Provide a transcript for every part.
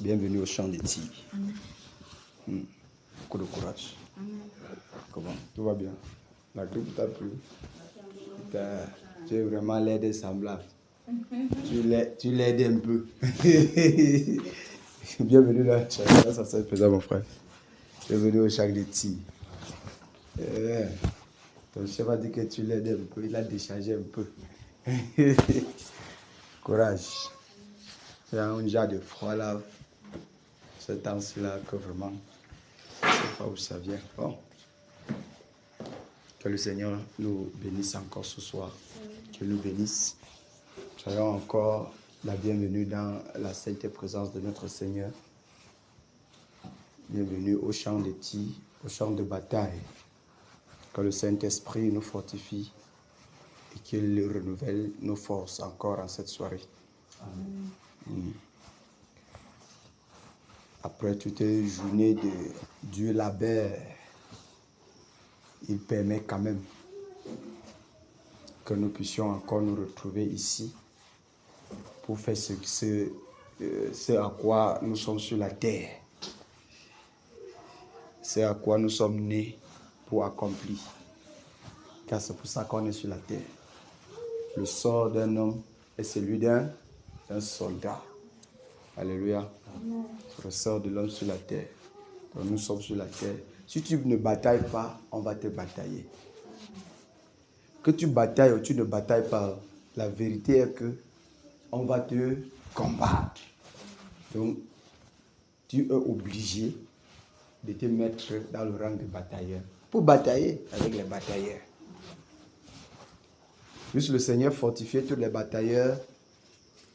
Bienvenue au champ des tigres. Beaucoup de courage. Comment? Tout va bien? La grippe t'a pris? Tu es vraiment laid et semblable. Tu l'aides un peu. Bienvenue dans le champ. Ça c'est pesant, mon frère. Bienvenue au champ des tigres. Ton chef a dit que tu l'aides un peu. Il a déchargé un peu. Courage. Il y a un genre de froid là. Ce temps-ci là que vraiment, je ne sais pas où ça vient. Bon. Que le Seigneur nous bénisse encore ce soir. Qu'il nous bénisse. Soyons encore la bienvenue dans la sainte présence de notre Seigneur. Bienvenue au champ de tir, au champ de bataille. Que le Saint-Esprit nous fortifie et qu'il renouvelle nos forces encore en cette soirée. Amen. Après toute une journée de dur labeur, il permet quand même que nous puissions encore nous retrouver ici pour faire ce à quoi nous sommes sur la terre. C'est à quoi nous sommes nés pour accomplir. Car c'est pour ça qu'on est sur la terre. Le sort d'un homme est celui d'un soldat. Alléluia. C'est le sort de l'homme sur la terre. Donc nous sommes sur la terre. Si tu ne batailles pas, on va te batailler. Que tu batailles ou tu ne batailles pas, la vérité est que on va te combattre. Donc, tu es obligé de te mettre dans le rang des batailleurs pour batailler avec les batailleurs. Puisse le Seigneur fortifier tous les batailleurs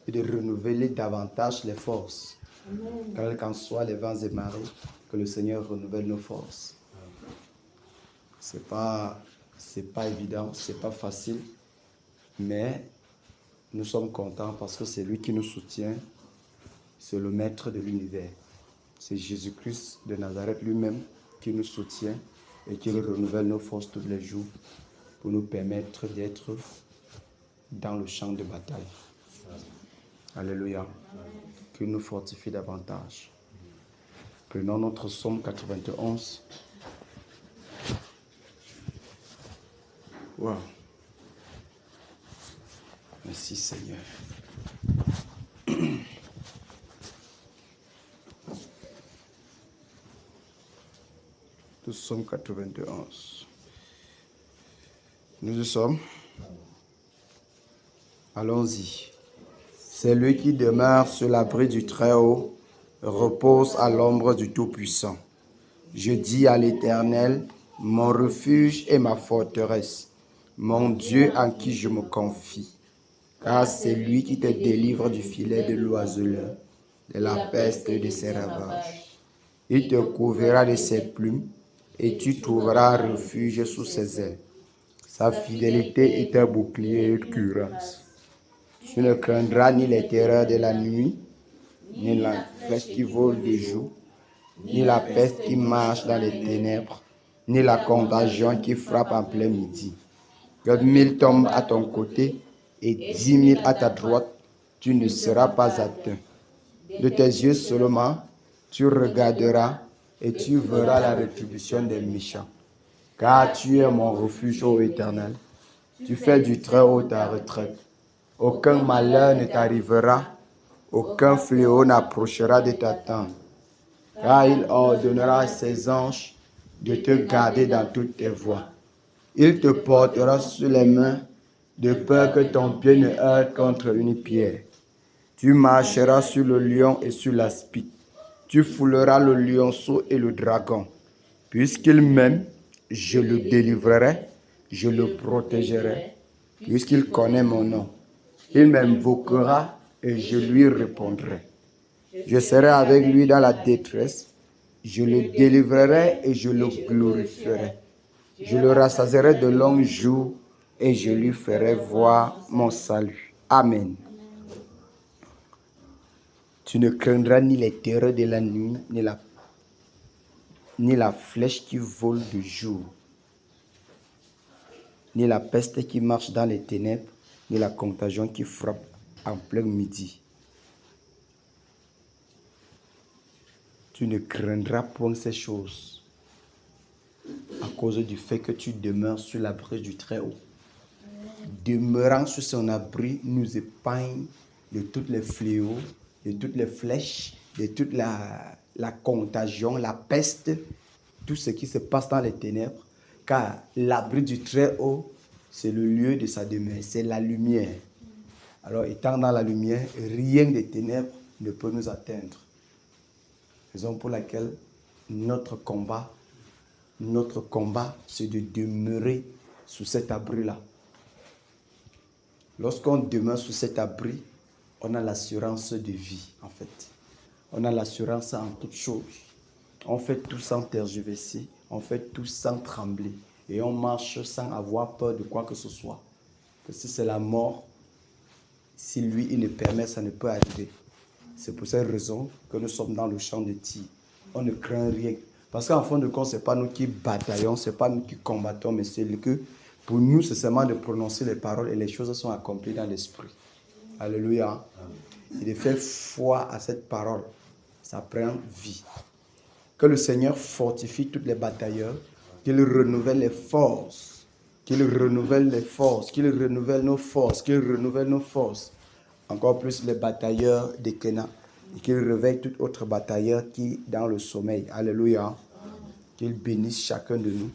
et de renouveler davantage les forces. Quels qu'en soient les vents et marées, que le Seigneur renouvelle nos forces. C'est pas évident, c'est pas facile, mais nous sommes contents parce que c'est lui qui nous soutient, c'est le maître de l'univers. C'est Jésus-Christ de Nazareth lui-même qui nous soutient et qui renouvelle nos forces tous les jours pour nous permettre d'être dans le champ de bataille. Alléluia. Qu'il nous fortifie davantage. Prenons notre psaume 91. Wow. Merci Seigneur. Le psaume 91. Nous y sommes. Allons-y. C'est lui qui demeure sur l'abri du Très-Haut, repose à l'ombre du Tout-Puissant. Je dis à l'Éternel, mon refuge et ma forteresse, mon Dieu en qui je me confie. Car c'est lui qui te délivre du filet de l'oiseleur, de la peste et de ses ravages. Il te couvrira de ses plumes et tu trouveras refuge sous ses ailes. Sa fidélité est un bouclier et une cuirasse. Tu ne craindras ni les terreurs de la nuit, ni la flèche qui vole de jour, ni la peste qui marche dans les ténèbres, ni la contagion qui frappe en plein midi. Que 1000 tombent à ton côté et 10 000 à ta droite, tu ne seras pas atteint. De tes yeux seulement, tu regarderas et tu verras la rétribution des méchants. Car tu es mon refuge, ô Éternel. Tu fais du Très-Haut ta retraite. Aucun malheur ne t'arrivera, aucun fléau n'approchera de ta tente. Car il ordonnera à ses anges de te garder dans toutes tes voies. Il te portera sur les mains, de peur que ton pied ne heurte contre une pierre. Tu marcheras sur le lion et sur l'aspic. Tu fouleras le lionceau et le dragon. Puisqu'il m'aime, je le délivrerai, je le protégerai, puisqu'il connaît mon nom. Il m'invoquera et je lui répondrai. Je serai avec lui dans la détresse, je le délivrerai et je le glorifierai. Je le rassasierai de longs jours et je lui ferai voir mon salut. Amen. Tu ne craindras ni les terreurs de la nuit, ni la flèche qui vole de jour, ni la peste qui marche dans les ténèbres, ni la contagion qui frappe en plein midi. tu ne craindras point ces choses à cause du fait que tu demeures sur l'abri du Très-Haut. Demeurant sur son abri nous épargne de toutes les fléaux, de toutes les flèches, de toute la contagion, la peste, tout ce qui se passe dans les ténèbres, car l'abri du Très-Haut, c'est le lieu de sa demeure, c'est la lumière. Alors, étant dans la lumière, rien des ténèbres ne peut nous atteindre. Raison pour laquelle notre combat, c'est de demeurer sous cet abri-là. Lorsqu'on demeure sous cet abri, on a l'assurance de vie, en fait. On a l'assurance en toutes choses. On fait tout sans tergiverser, on fait tout sans trembler. Et on marche sans avoir peur de quoi que ce soit. Que si c'est la mort, si lui, il le permet, ça ne peut arriver. C'est pour cette raison que nous sommes dans le champ de tir. On ne craint rien. Parce qu'en fin de compte, ce n'est pas nous qui bataillons, ce n'est pas nous qui combattons, mais c'est que pour nous, c'est seulement de prononcer les paroles et les choses sont accomplies dans l'esprit. Alléluia. Et de faire foi à cette parole, ça prend vie. Que le Seigneur fortifie tous les batailleurs, qu'il renouvelle les forces, qu'il renouvelle les forces, qu'il renouvelle nos forces, qu'il renouvelle nos forces. Encore plus les batailleurs de Kéna. Et qu'il réveille tout autre batailleur qui est dans le sommeil. Alléluia. Qu'il bénisse chacun de nous.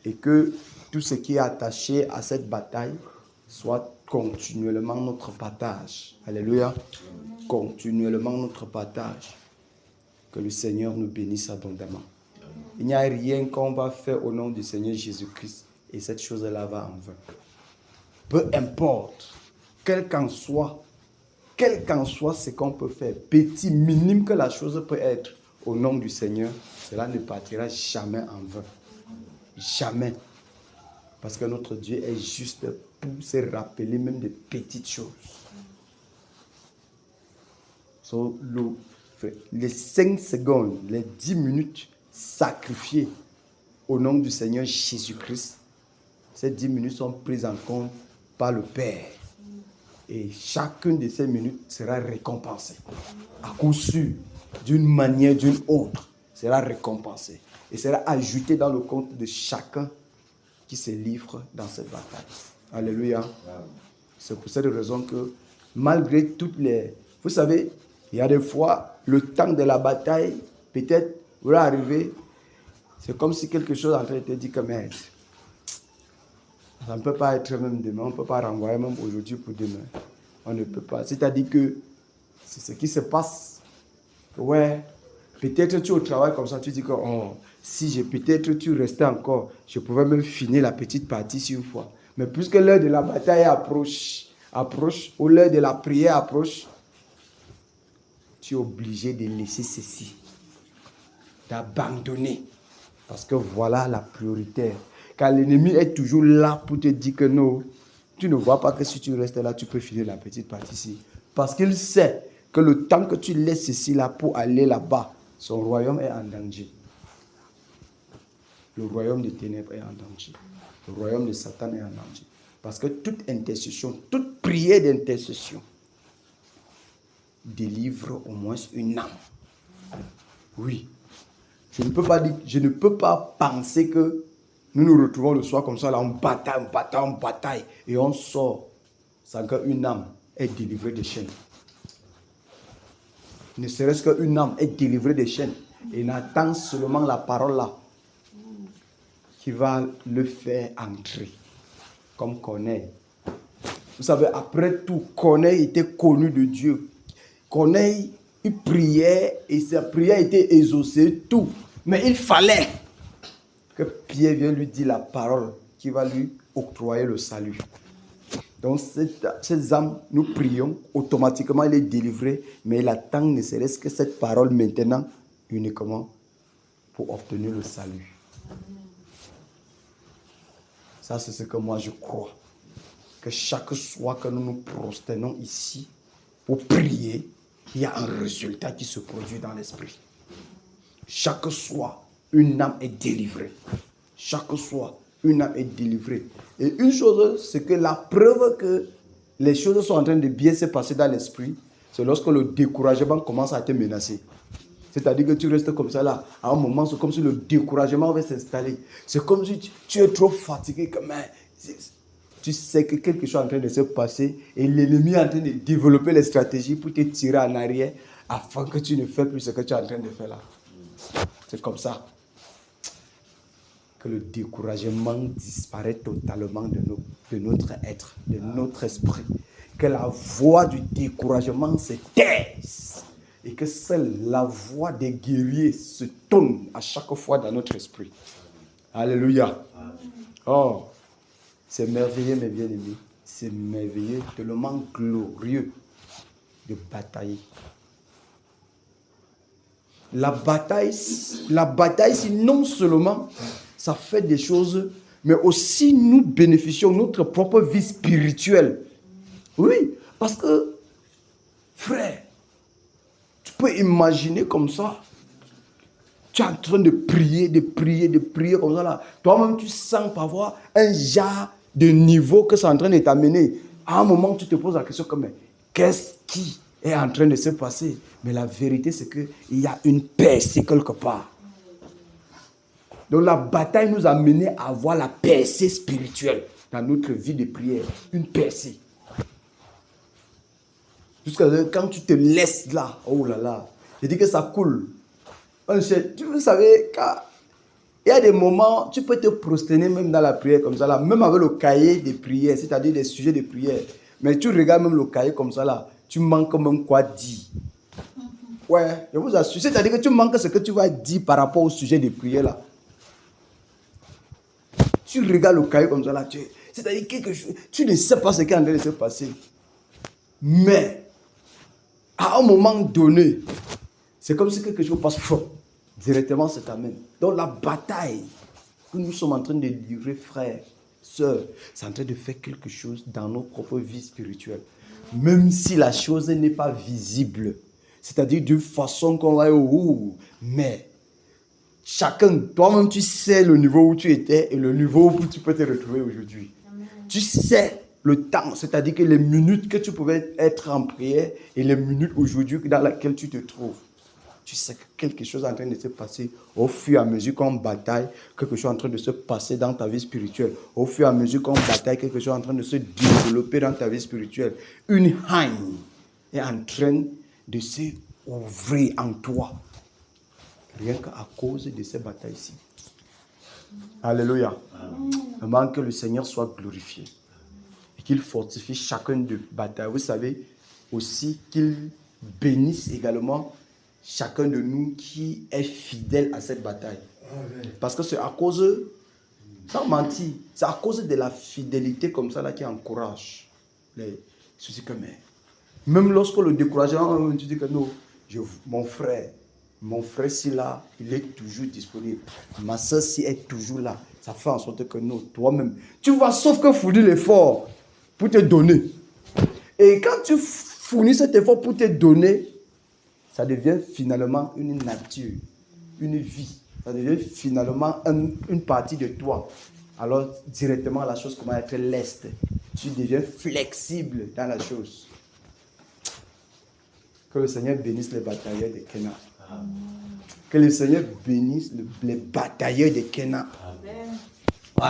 Et que tout ce qui est attaché à cette bataille soit continuellement notre partage. Alléluia. Continuellement notre partage. Que le Seigneur nous bénisse abondamment. Il n'y a rien qu'on va faire au nom du Seigneur Jésus-Christ. Et cette chose-là va en vain. Peu importe, quel qu'en soit ce qu'on peut faire, petit, minime que la chose peut être, au nom du Seigneur, cela ne partira jamais en vain. Jamais. Parce que notre Dieu est juste pour se rappeler même des petites choses. So, les 5 secondes, les 10 minutes sacrifiées au nom du Seigneur Jésus-Christ, ces 10 minutes sont prises en compte par le Père. Et chacune de ces minutes sera récompensée. À coup sûr, d'une manière, d'une autre, sera récompensée. Et sera ajoutée dans le compte de chacun qui se livre dans cette bataille. Alléluia. C'est pour cette raison que, malgré toutes les... Vous savez, il y a des fois, le temps de la bataille, peut-être, vous arriver, c'est comme si quelque chose en train de te dire que merde. Ça ne peut pas être même demain, on ne peut pas renvoyer même aujourd'hui pour demain. On ne peut pas. C'est-à-dire que c'est ce qui se passe. Ouais, peut-être tu es au travail comme ça, tu dis que oh, si peut-être tu restais encore, je pouvais même finir la petite partie sur une fois. Mais puisque l'heure de la bataille approche, ou l'heure de la prière approche, tu es obligé de laisser ceci, d'abandonner. Parce que voilà la prioritaire. Car l'ennemi est toujours là pour te dire que non, tu ne vois pas que si tu restes là, tu peux finir la petite partie ici. Parce qu'il sait que le temps que tu laisses ceci là pour aller là-bas, son royaume est en danger. Le royaume des ténèbres est en danger. Le royaume de Satan est en danger. Parce que toute intercession, toute prière d'intercession délivre au moins une âme. Oui. Je ne peux pas penser que nous nous retrouvons le soir comme ça, là, on bataille, et on sort sans qu'une âme est délivrée des chaînes. Ne serait-ce qu'une âme est délivrée des chaînes, et n'attend seulement la parole là, qui va le faire entrer, comme Corneille. Vous savez, après tout, Corneille était connu de Dieu. Corneille, il priait, et sa prière était exaucée, tout. Mais il fallait que Pierre vienne lui dire la parole qui va lui octroyer le salut. Donc, ces âmes, nous prions, automatiquement, il est délivré, mais il attend ne serait-ce que cette parole maintenant, uniquement, pour obtenir le salut. Ça, c'est ce que moi je crois. Que chaque soir que nous nous prosternons ici, pour prier, il y a un résultat qui se produit dans l'esprit. Chaque soir, une âme est délivrée. Chaque soir, une âme est délivrée. Et une chose, c'est que la preuve que les choses sont en train de bien se passer dans l'esprit, c'est lorsque le découragement commence à te menacer. C'est-à-dire que tu restes comme ça là. À un moment, c'est comme si le découragement va s'installer. C'est comme si tu es trop fatigué. Tu sais que quelque chose est en train de se passer et l'ennemi est en train de développer les stratégies pour te tirer en arrière afin que tu ne fasses plus ce que tu es en train de faire là. C'est comme ça que le découragement disparaît totalement de notre être, de notre esprit. Que la voix du découragement se taise et que seule la voix des guerriers se tourne à chaque fois dans notre esprit. Alléluia. Oh, c'est merveilleux, mes bien-aimés. C'est merveilleux, tellement glorieux de batailler. La bataille, c'est non seulement ça fait des choses, mais aussi nous bénéficions de notre propre vie spirituelle. Oui, parce que, frère, tu peux imaginer comme ça, tu es en train de prier comme ça là. Toi-même, tu sens parfois un genre de niveau que c'est en train de t'amener. À un moment, tu te poses la question comme, qu'est-ce qui est en train de se passer? Mais la vérité, c'est qu'il y a une percée quelque part. Donc la bataille nous a mené à avoir la percée spirituelle dans notre vie de prière. Une percée. Jusqu'à quand tu te laisses là, oh là là, je dis que ça coule. Tu savez, il y a des moments, tu peux te prosterner même dans la prière comme ça là, même avec le cahier de prière, c'est-à-dire des sujets de prière. Mais tu regardes même le cahier comme ça là, tu manques même quoi dire. Ouais, je vous assure, c'est-à-dire que tu manques ce que tu vas dire par rapport au sujet de prière là. Tu regardes le cahier comme ça là, c'est-à-dire quelque chose, tu ne sais pas ce qui est en train de se passer. Mais, à un moment donné, c'est comme si quelque chose passe fort. Directement, c'est t'amène. Donc la bataille que nous sommes en train de livrer, frères, sœurs, c'est en train de faire quelque chose dans notre propre vie spirituelle. Même si la chose n'est pas visible. C'est-à-dire d'une façon qu'on va mais chacun, toi-même, tu sais le niveau où tu étais et le niveau où tu peux te retrouver aujourd'hui. Tu sais le temps, c'est-à-dire que les minutes que tu pouvais être en prière et les minutes aujourd'hui dans lesquelles tu te trouves. Tu sais que quelque chose est en train de se passer au fur et à mesure qu'on bataille, quelque chose est en train de se passer dans ta vie spirituelle. Au fur et à mesure qu'on bataille, quelque chose est en train de se développer dans ta vie spirituelle. Une haine est en train de se ouvrir en toi. Rien qu'à cause de ces batailles-ci. Alléluia. Vraiment que le Seigneur soit glorifié. Et qu'il fortifie chacun de batailles. Vous savez aussi qu'il bénisse également chacun de nous qui est fidèle à cette bataille. Parce que c'est à cause, sans mentir, c'est à cause de la fidélité comme ça là qui encourage les ceci que même lorsque le découragement, tu dis que non, mon frère si là, il est toujours disponible. Ma soeur si est toujours là. Ça fait en sorte que non, toi-même, tu vas sauf que fournir l'effort pour te donner. Et quand tu fournis cet effort pour te donner, ça devient finalement une nature, une vie. Ça devient finalement une partie de toi. Alors, directement, la chose commence à être leste. Tu deviens flexible dans la chose. Que le Seigneur bénisse les batailleurs de Kéna. Que le Seigneur bénisse les batailleurs de Kéna. Ouais.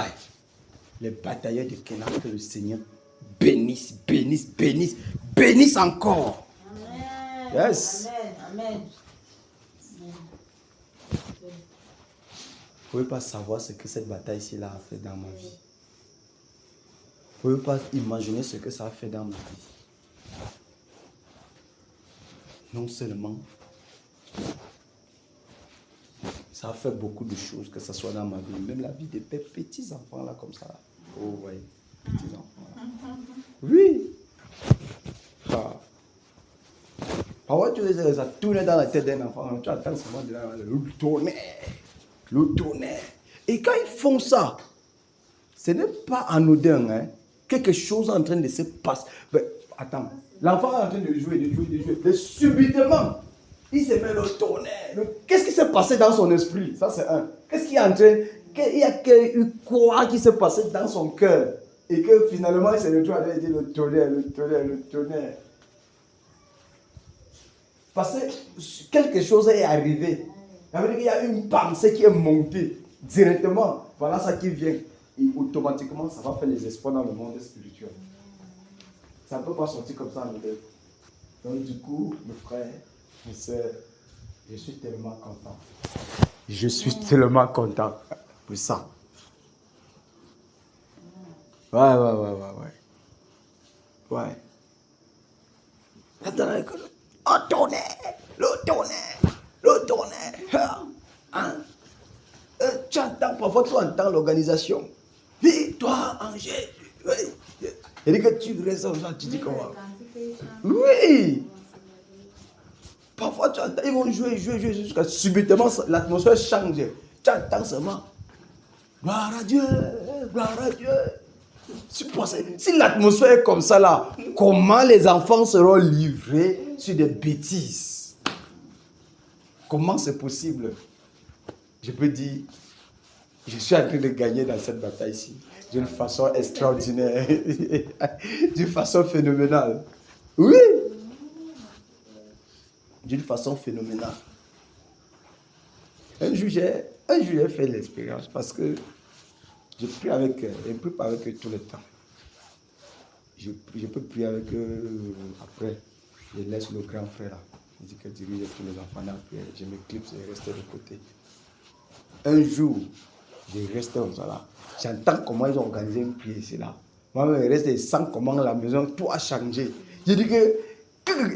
Les batailleurs de Kéna, que le Seigneur bénisse, bénisse, bénisse, bénisse encore. Amen. Yes. Amen. Amen. Vous ne pouvez pas savoir ce que cette bataille-ci a fait dans ma vie. Vous ne pouvez pas imaginer ce que ça a fait dans ma vie. Non seulement, ça a fait beaucoup de choses, que ce soit dans ma vie, même la vie des petits enfants là comme ça. Oh ouais, petits enfants là. Oui. Ah. Parfois, tu les ça tourne dans la tête d'un enfant, tu attends seulement de le tonnerre. Et quand ils font ça, ce n'est pas anodin, hein. Quelque chose est en train de se passer. Mais, attends, l'enfant est en train de jouer. Et subitement, il se met le tonnerre. Qu'est-ce qui s'est passé dans son esprit? Ça, c'est un. Qu'est-ce qui est en train. Il y a quoi qui s'est passé dans son cœur? Et que finalement, il se retrouve à dire le tonnerre. Parce que quelque chose est arrivé. Il y a une pensée qui est montée directement. Voilà ça qui vient. Et automatiquement, ça va faire les espoirs dans le monde spirituel. Ça ne peut pas sortir comme ça en tête. Donc du coup, mes frères, mes soeurs, je suis tellement content. Je suis tellement content de ça. Ouais. Le tonnerre. Tu entends, parfois tu entends l'organisation. Victoire en Jésus. Oui. Et que tu restes comme ça, tu dis comment? Oui. Parfois tu entends, ils vont jouer jusqu'à subitement l'atmosphère change. Tu entends seulement. Gloire à Dieu, gloire à Dieu. Si l'atmosphère est comme ça là, comment les enfants seront livrés sur des bêtises? Comment c'est possible? Je peux dire, je suis en train de gagner dans cette bataille-ci d'une façon extraordinaire, d'une façon phénoménale. Oui, d'une façon phénoménale. Un jour, j'ai fait l'expérience parce que je prie avec eux, je ne prie pas avec eux tout le temps. Je peux prier avec eux après. Je laisse le grand frère là. Il dit que dirige tous les enfants dans la prière. Je m'éclipse et je reste de côté. Un jour, je reste comme ça là. J'entends comment ils ont organisé une prière ici là. Moi-même, je reste et sens comment la maison, tout a changé. Je dis que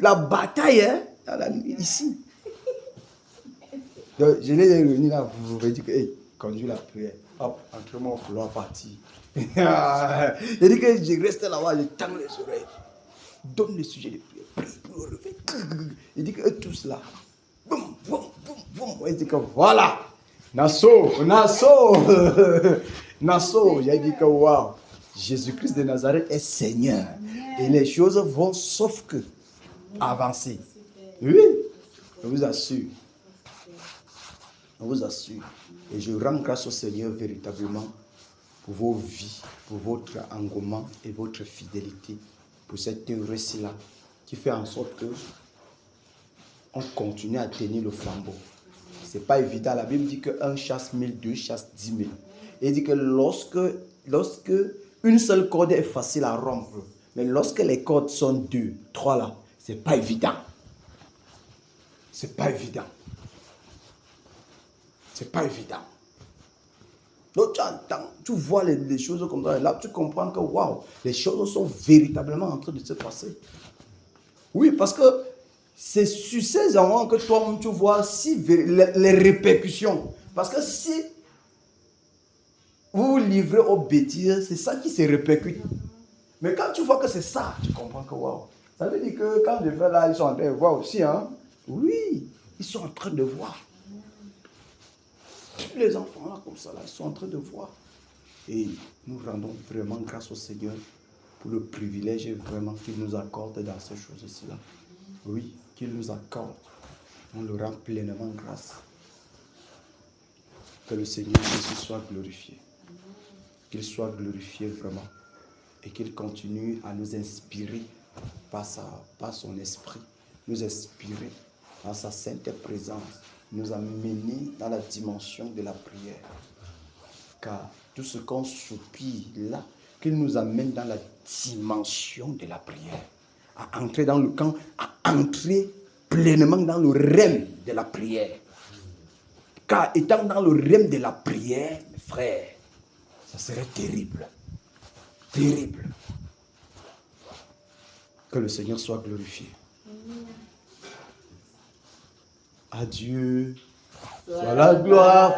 la bataille est dans la nuit ici. Donc, je les ai réunis là, vous avez dit que, hey, conduis la prière. Hop, entre-moi au couloir parti. Je dis que je reste là-bas, je tends les oreilles. Donne le sujet de prière. Prie pour le réveil. Il dit que eux tous là. Boum, boum, boum, boum. Il dit que voilà. Nassau. J'ai dit que waouh. Jésus-Christ de Nazareth est Seigneur. Et les choses vont sauf que avancer. Oui, je vous assure. Je vous assure. Et je rends grâce au Seigneur véritablement pour vos vies, pour votre engouement et votre fidélité, pour cette œuvre-ci là, qui fait en sorte que on continue à tenir le flambeau. C'est pas évident. La Bible dit qu'un chasse 1000, deux chasse 10 000. Et il dit que lorsque une seule corde est facile à rompre, mais lorsque les cordes sont 2, 3 là, c'est pas évident. C'est pas évident. C'est pas évident. Donc tu entends, tu vois les choses comme ça, et là tu comprends que waouh, les choses sont véritablement en train de se passer. Oui, parce que c'est sur ces moments que toi-même tu vois si les répercussions. Parce que si vous vous livrez aux bêtises, c'est ça qui se répercute. Mais quand tu vois que c'est ça, tu comprends que waouh. Ça veut dire que quand je vais là, ils sont en train de voir aussi, hein. Oui, ils sont en train de voir. Tous les enfants là, comme ça, là, ils sont en train de voir. Et nous rendons vraiment grâce au Seigneur pour le privilège vraiment qu'il nous accorde dans ces choses-ci là. Oui, qu'il nous accorde. On le rend pleinement grâce. Que le Seigneur Jésus soit glorifié. Qu'il soit glorifié vraiment. Et qu'il continue à nous inspirer par son esprit. Nous inspirer par sa sainte présence. Nous amener dans la dimension de la prière. Car tout ce qu'on soupire là, qu'il nous amène dans la dimension de la prière. À entrer dans le camp, à entrer pleinement dans le rème de la prière. Car étant dans le rème de la prière, mes frères, ça serait terrible. Terrible. Que le Seigneur soit glorifié. À Dieu soit la gloire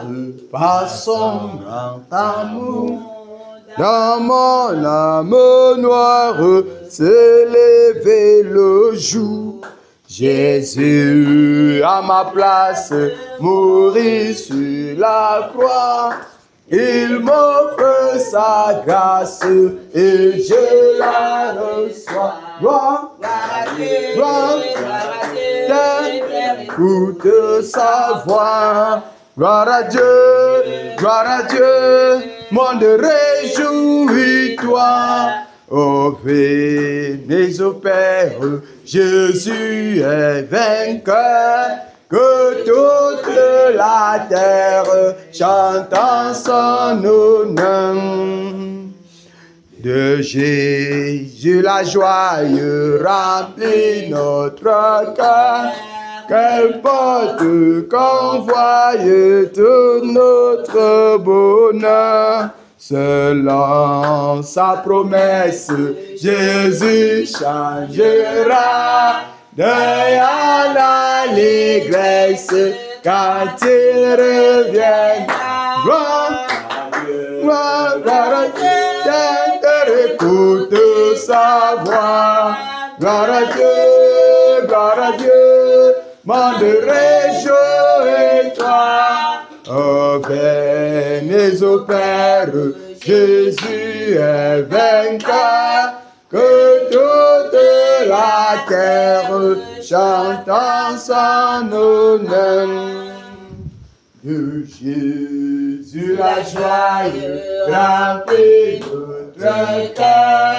par son grand amour. Dans mon âme noire s'est levé le jour. Jésus à ma place mourit sur la croix. Il m'offre sa grâce et je la reçois. Gloire à Dieu, gloire à Dieu, écoute sa voix. Gloire à Dieu, monde réjouis-toi. Ô venez au Père, Jésus est vainqueur, que toute la terre chante en son honneur. De Jésus la joie remplit notre cœur, qu'importe qu'on voie tout notre bonheur. Selon sa promesse, Jésus changera deuil à l'allégresse quand il reviendra. Gloire à Dieu, écoute sa voix. Gloire à Dieu, monde réjouis-toi. Oh, venez au Père, Jésus est vainqueur, que toute la terre chante en son honneur. De Jésus la joie remplit notre cœur,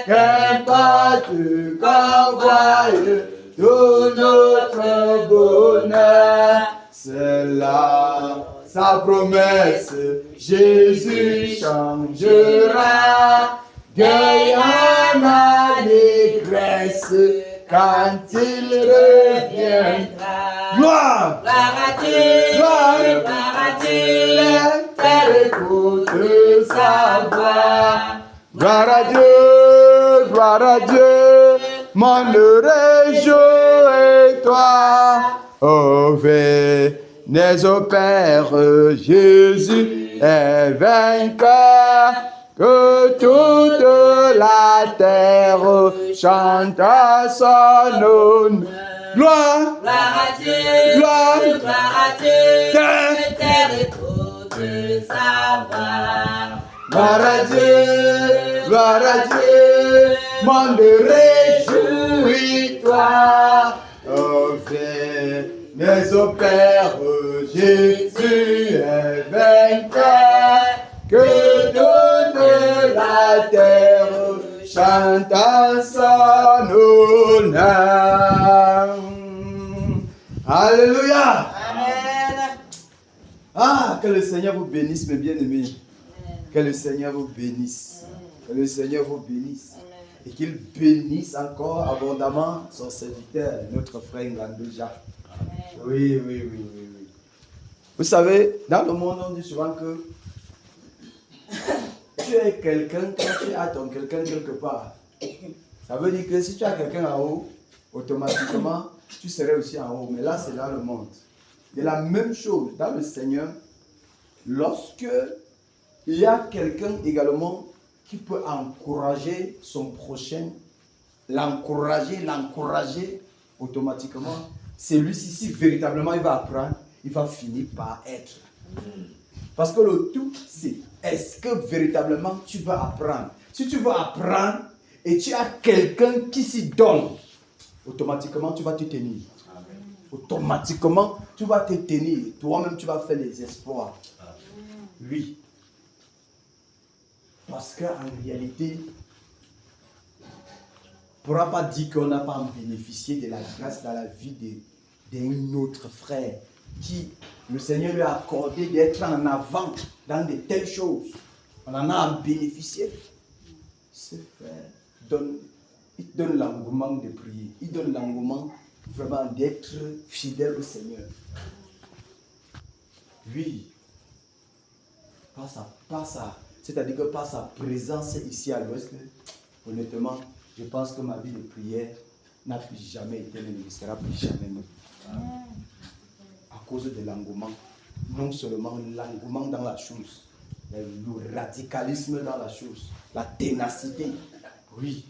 qu'importe qu'on voie tout notre bonheur. C'est là sa promesse, Jésus changera deuil en allégresse quand il reviendra. Gloire à Dieu, gloire à Dieu, terre écoute sa voix. Gloire à Dieu, monde réjouis-toi. Oh, venez au Père, Jésus est vainqueur, que toute la terre chante à son honneur. Gloire à Dieu, gloire à Dieu, terre écoute sa voix. Gloire à Dieu, monde réjouis-toi. Oh, venez au Père, Jésus est vainqueur, que toute la terre chante en son honneur. Alléluia. Amen. Ah, que le Seigneur vous bénisse, mes bien-aimés. Que le Seigneur vous bénisse. Que le Seigneur vous bénisse. Et qu'il bénisse encore abondamment son serviteur, notre frère Ngando Jacques. Oui. Vous savez, dans le monde, on dit souvent que tu es quelqu'un quand tu as ton quelqu'un quelque part. Ça veut dire que si tu as quelqu'un en haut, automatiquement, tu serais aussi en haut. Mais là, c'est dans le monde. De la même chose, dans le Seigneur, lorsque il y a quelqu'un également qui peut encourager son prochain, l'encourager, automatiquement, celui-ci, si véritablement il va apprendre, il va finir par être. Parce que le tout, c'est est-ce que véritablement tu vas apprendre? Si tu vas apprendre et tu as quelqu'un qui s'y donne, automatiquement tu vas te tenir. Automatiquement tu vas te tenir. Toi-même tu vas faire les exploits. Oui. Parce qu'en réalité, on ne pourra pas dire qu'on n'a pas bénéficié de la grâce dans la vie d'un autre frère qui, le Seigneur lui a accordé d'être en avant dans de telles choses. On en a bénéficié. Ce frère il donne l'engouement de prier. Il donne l'engouement vraiment d'être fidèle au Seigneur. Oui. C'est-à-dire que par sa présence ici à l'ouest, honnêtement, je pense que ma vie de prière n'a plus jamais été même, ne sera plus jamais même. À cause de l'engouement. Non seulement l'engouement dans la chose, mais le radicalisme dans la chose, la ténacité. Oui.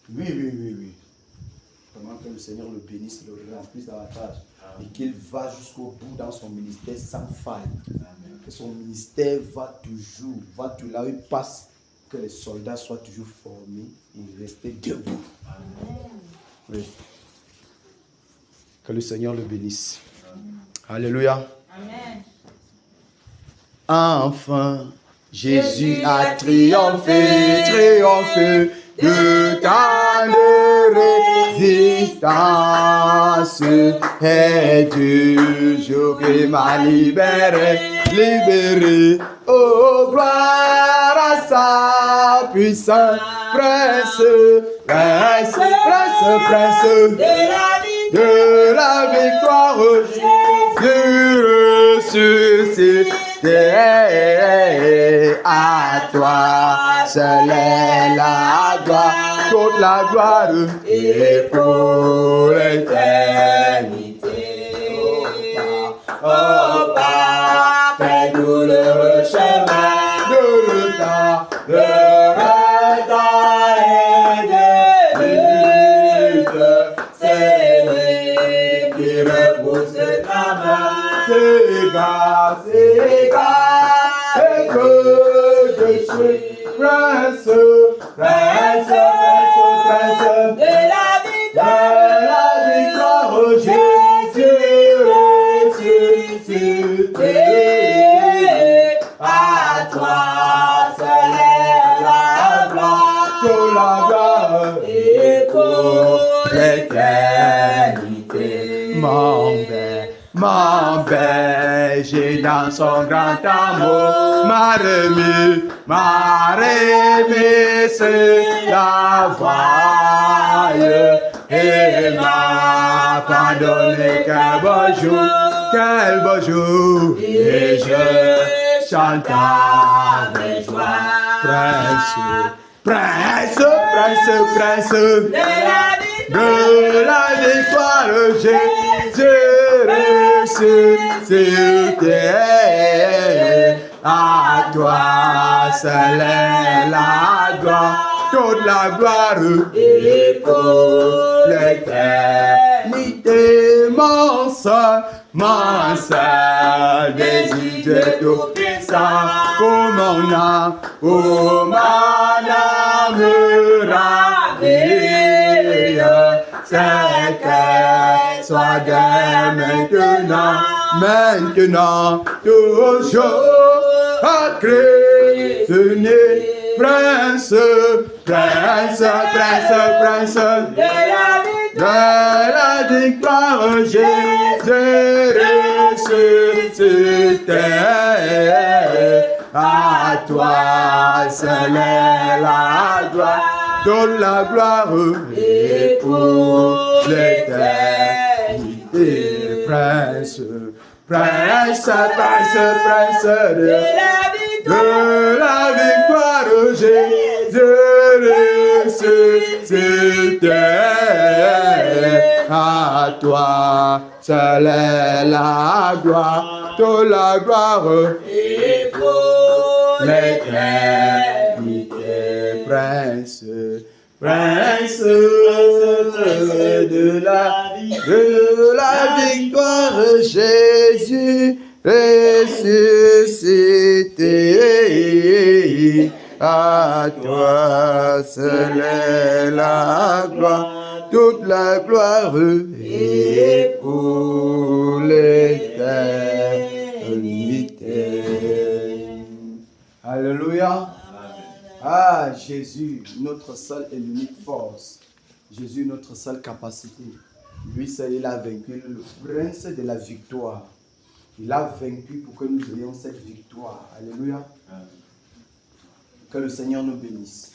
Vraiment que le Seigneur le bénisse, le remplisse davantage et qu'il va jusqu'au bout dans son ministère sans faille. Que son ministère va toujours là où il passe, que les soldats soient toujours formés et restés debout. Oui. Que le Seigneur le bénisse. Amen. Alléluia. Amen. Enfin, Jésus a triomphé, triomphé de tant de résistance. Et du jour qui m'a libéré, libéré, oh gloire à sa puissance, prince, prince, prince, prince de la victoire, Jésus ressuscité. À toi seule est la gloire, toute la gloire et pour l'éternité. Oh Père, fais douloureux chemin de retard, de retard et de lutte. C'est lui qui repousse ta main. C'est grâce, et que je suis prince, prince, prince, prince de la victoire, Jésus ressuscité. À toi seule est la gloire, toute la gloire et pour l'éternité. Mon berger dans son grand amour m'a remis sur la voie et m'a pardonné. Quel beau jour, et je chante avec joie. Prince, prince, prince, prince de la victoire, Jésus ressuscité. À toi seule est la gloire, toute la gloire et pour l'éternité. Mon seul désir de tout puissant pour mon âme ravie, c'est qu'elle soit dès maintenant, toujours à Christ né, prince, prince, prince, prince de la victoire, Jésus ressuscité. À toi seule est la gloire, toute la gloire et pour l'éternité. Prince, prince, prince, prince de la victoire, Jésus ressuscité. À toi seule est la gloire, toute la gloire et pour l'éternité. Prince, prince de la victoire, Jésus ressuscité. À toi seule est la gloire, toute la gloire et pour l'éternité. Alléluia. Ah, Jésus, notre seule et l'unique force. Jésus, notre seule capacité. Lui seul, il a vaincu le prince de la victoire. Il a vaincu pour que nous ayons cette victoire. Alléluia. Que le Seigneur nous bénisse.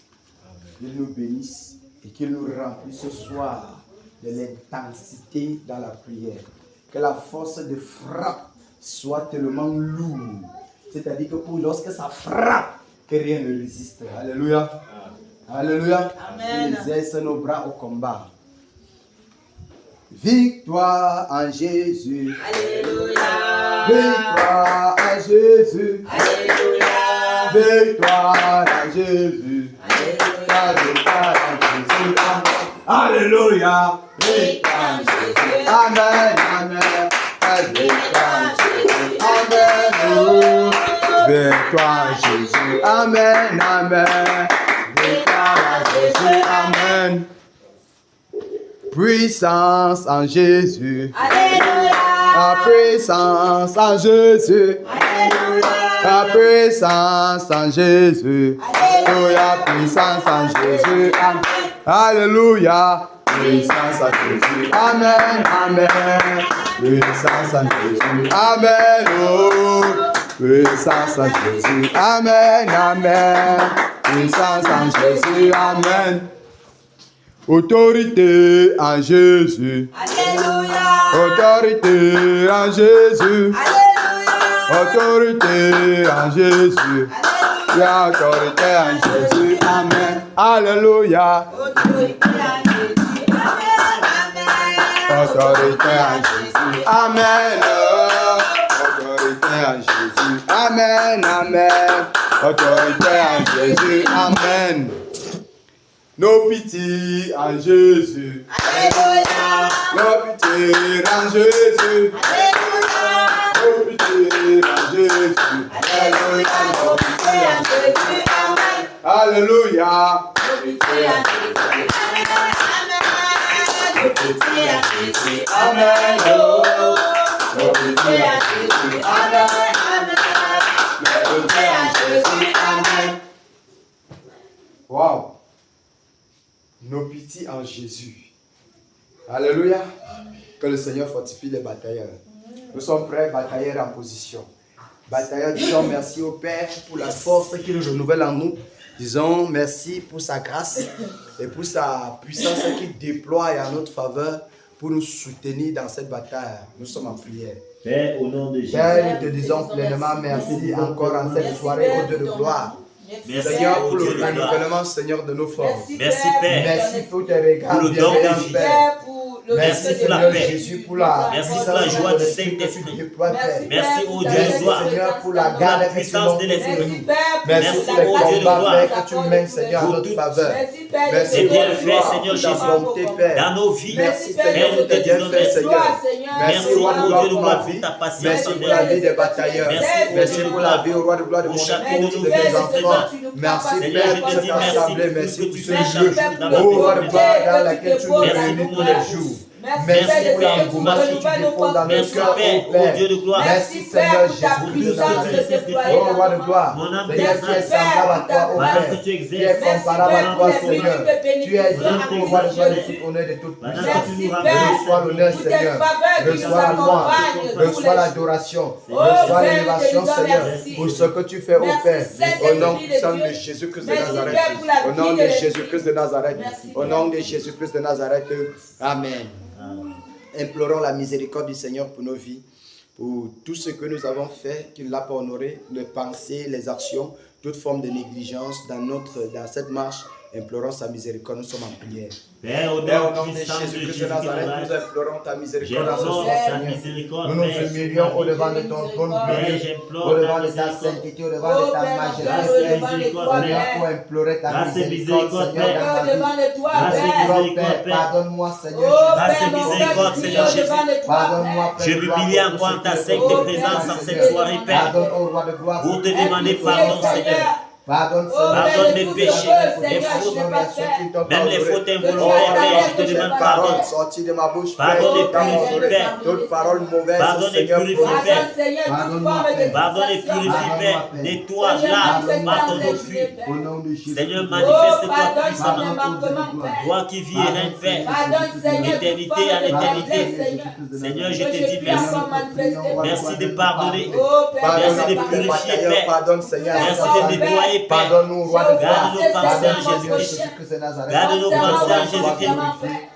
Qu'il nous bénisse et qu'il nous remplisse ce soir de l'intensité dans la prière. Que la force de frappe soit tellement lourde. C'est-à-dire que lorsque ça frappe, que rien ne résiste. Alléluia. Alléluia. Amen. Nous exerçons nos bras au combat. Victoire en Jésus. Alléluia. Victoire en Jésus. Alléluia. Victoire en Jésus. Alléluia. Victoire en Jésus. Alléluia. Victoire en Jésus. Amen. Amen. Victoire en Jésus. Amen. Victoire en Jésus. Amen. Amen. Victoire en Jésus. Amen. Puissance en Jésus. Alléluia. Puissance en Jésus. Alléluia. La puissance en Jésus. Alléluia, puissance en Jésus. Alléluia, puissance en Jésus. Amen, amen. Puissance en Jésus. Amen, oh. Puissance en Jésus. Amen, amen. Puissance en Jésus. Amen. Autorité en Jésus. Alléluia. Autorité en Jésus. Alléluia. Autorité en Jésus. Il y a autorité en Jésus. Amen. Alléluia. Autorité en Jésus. Amen. Amen. Autorité en Jésus. Amen. Autorité en Jésus. Amen. Amen. Autorité en Jésus. Amen. Nos pitiés en Jésus. Alléluia. Nos pitiés en Jésus. Alléluia. Nos pitiés en Jésus. Alléluia. Autorité en Jésus. Amen. Alléluia. Autorité en Jésus. Amen. Autorité en Jésus. Amen. Autorité en Jésus. Amen. Autorité en Jésus. Amen. Wow. Nos pitiés en Jésus. Alléluia. Que le Seigneur fortifie les batailleurs. Nous sommes prêts, batailleurs en position. Batailleurs, disons merci au Père pour la force qu'il renouvelle en nous. Disons merci pour sa grâce et pour sa puissance qu'il déploie en notre faveur pour nous soutenir dans cette bataille. Nous sommes en prière. Père, au nom de Jésus. Père, nous te disons pleinement merci encore en cette soirée, au Dieu de gloire. Merci, Seigneur, ô pour le Dieu de gloire. renouvellement, Seigneur, de nos forces. Merci, Père. Merci pour tes regards, Pour le don de bienveillants, vie. Père. Merci Merci pour la Seigneur paix. Jésus pour la Merci puissance pour la joie de du l'Esprit que tu Saint-Esprit. déploies, Père. Merci, ô Dieu de Merci gloire. Seigneur pour la Pour garde la que tu puissance montres de pour l'Esprit. nous. Merci Merci Merci, pour les ô Dieu de combats, gloire. Père, que tu mènes, Seigneur, en Pour notre tout. faveur. Père. Merci Les pour bienfaits, toi, Seigneur pour ta Jésus. bonté, Père. Dans nos vies. Merci Père, Seigneur nous pour tes te disons bienfaits, Seigneur. Merci, Merci, ô roi de Dieu gloire, de pour gloire, ma pour vie. ta patience Merci en pour la nous. vie des batailleurs. Merci, ô Merci Dieu de pour la gloire. vie au roi de gloire de Pour mon chacun épouse, de de nous mes qui enfants. présents. Merci Seigneur, Père je pour te cette dis merci assemblée. pour Merci ce que pour tu ce fais lieu. chaque jour dans Oh, notre roi de vie. gloire, dans laquelle tu nous Merci réunis pour tous les les jours. Merci pour l'engouement que tu déposes dans nos Merci, cœurs, Père, oh ô Père. Dieu de gloire. Merci Seigneur Jésus pour de tout ce que tu Nazareth. fais. Oh roi de gloire, Mon âme Seigneur, tu es semblable à toi, oh Parce Père. que tu Tu exerces. es comparable à toi, Merci, Seigneur. Tu es digne, oh roi de gloire, de tout honneur, de toute Merci, puissance. Père. Reçois l'honneur, Seigneur. Reçois la gloire. Reçois l'adoration. Reçois l'élévation, Seigneur, pour ce que tu fais, oh Père. Au nom puissant de Jésus-Christ de Nazareth. Au nom de Jésus-Christ de Nazareth. Au nom de Jésus-Christ de Nazareth. Amen. Implorons la miséricorde du Seigneur pour nos vies, pour tout ce que nous avons fait, qu'il n'a pas honoré, les pensées, les actions, toute forme de négligence dans cette marche. Implorons sa miséricorde, nous sommes en prière. Père, au Père, au nom nom de puissant de Jésus-Christ de Jésus de Nazareth, nous Nazareth, implorons ta miséricorde à ce j'implore soir, ta Seigneur. miséricorde. Nous nous Père, humilions sur au ma devant vie. de ton trône Père, glorieux, j'implore au devant ta de ta miséricorde. sainteté, au devant de ta majesté, Grâce et Seigneur. miséricorde, Seigneur, Père. pour implorer ta Grâce et miséricorde, miséricorde, Seigneur, Père. dans ma vie. Grâce et Père, miséricorde, Père. pardonne-moi, Seigneur. Grâce et miséricorde, Seigneur Jésus. Pardonne-moi, Père. Je m'humilie encore en ta sainte présence en cette soirée, Père. Pardonne au roi de gloire. Pour te demander pardon, Seigneur. Pardonne, Pardonne mes péchés, mes fautes, même les fautes involontaires, Père, je te demande pardon. Sorti de ma bouche, Pardonne et Père, purifie, Père. toute parole mauvaise, Pardonne et Seigneur, purifie, Père. Pardonne-moi, Père. Pardonne et purifie, Père. Nettoie, lave, par ton eau pure. Au nom de Jésus. Seigneur, manifeste-toi puissamment. Toi qui vis et règnes, Père, d'éternité en éternité. Seigneur, je te dis merci. Merci de pardonner. Merci de purifier, Père. Pardonne, Seigneur. Merci de nettoyer, Père. Pardonne-nous, roi de Garde nos gloire. pensées en Pardonne, Jésus-Christ. Nazareth. Garde nos pensées en Jésus-Christ.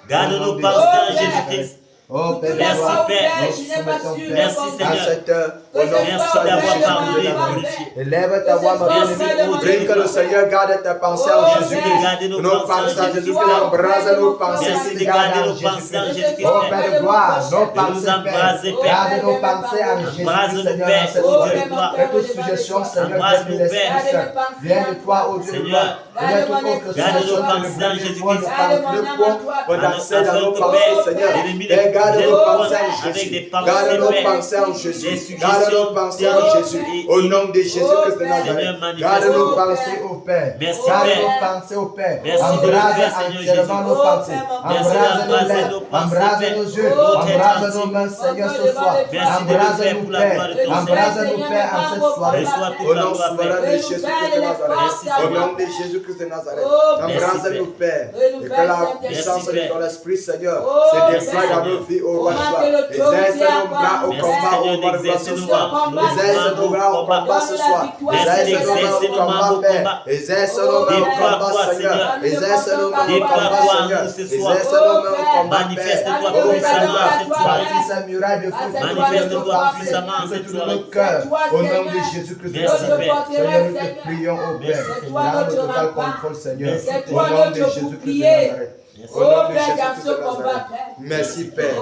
Garde nos pensées en Jésus-Christ. Oh Père, Merci, Père. Merci, À Seigneur. cette heure, au nom Merci d'avoir pardonné et purifié. Élève ta voix, ma Merci, bien-aimée. ô Dieu. Prie que le Seigneur garde tes pensées en Merci Jésus-Christ. de garder nos Nos pensées pensées en en Jésus-Christ. Jésus-Christ. Embrase nos pensées. Merci de garde garder en nos pensées en Jésus-Christ. Oh Père de gloire, nos De nous pensées, embraser, Père. Père. Garde nos pensées en Jésus-Christ, Embrase-nous, Seigneur, Père, dans cette ô soirée. Dieu de gloire. Que toute suggestion, Seigneur, Embrasse-nous, vienne de Père. l'Esprit Saint. Viens de toi, ô Dieu de Seigneur, gloire. Seigneur, toute autre garde nos suggestion pensées en que Jésus-Christ. le point d'accès dans nos Afin que, pensées, Père, Seigneur. l'ennemi ne Père, Garde Vous êtes nos bon pensées en avec Jésus. des Garde pensées, nos Père. pensées en Des Jésus. suggestions Garde nos pensées en terribles Jésus. et Au nom de Jésus-Christ de Nazareth. Seigneur, manifeste. Garde nos pensées au Père. Merci, Garde Père. nos pensées au Père. Merci de le Embrase faire, Seigneur entièrement Jésus. nos pensées. Merci Embrase nos d'embraser lèvres. nos pensées, Embrase Père. nos yeux. Notre Embrase être nos entier. mains, Seigneur, ce soir. Merci de le faire Embrase-nous, pour la Père. gloire de ton Embrase-nous, Père, en cette soirée. Reçois toute Au la nom gloire, souverain Père. de Jésus-Christ de Nazareth. Merci, Au Seigneur. nom de Jésus-Christ de Nazareth. Oh, Embrase-nous, Père. Et que la puissance de ton esprit, Seigneur, se déploie dans nos vies au roi de gloire. Exerce nos bras au Merci, combat au Seigneur, roi de gloire d'exercer ce nos soir. bras Exerce nos bras au combat ce soir. Merci Exerce nos bras d'exercer au nos mains combat, au Père. combat. Exerce nos mains au combat, Déploie-toi, Seigneur. Seigneur. Exerce nos mains au Déploie-toi combat, en Seigneur. nous ce soir. Exerce nos mains au combat, Manifeste-toi Père. puissamment à cette soirée. Bâtis ces murailles de feu. Manifeste-toi puissamment à cette Tout soirée. notre cœur. Au nom de Jésus-Christ de Merci, Nazareth. Père. Seigneur, nous te prions, ô Père. Dans le total contrôle, Seigneur. Merci, Au nom de Jésus-Christ de Nazareth. Au nom de Jésus-Christ de Nazareth. Merci, Père.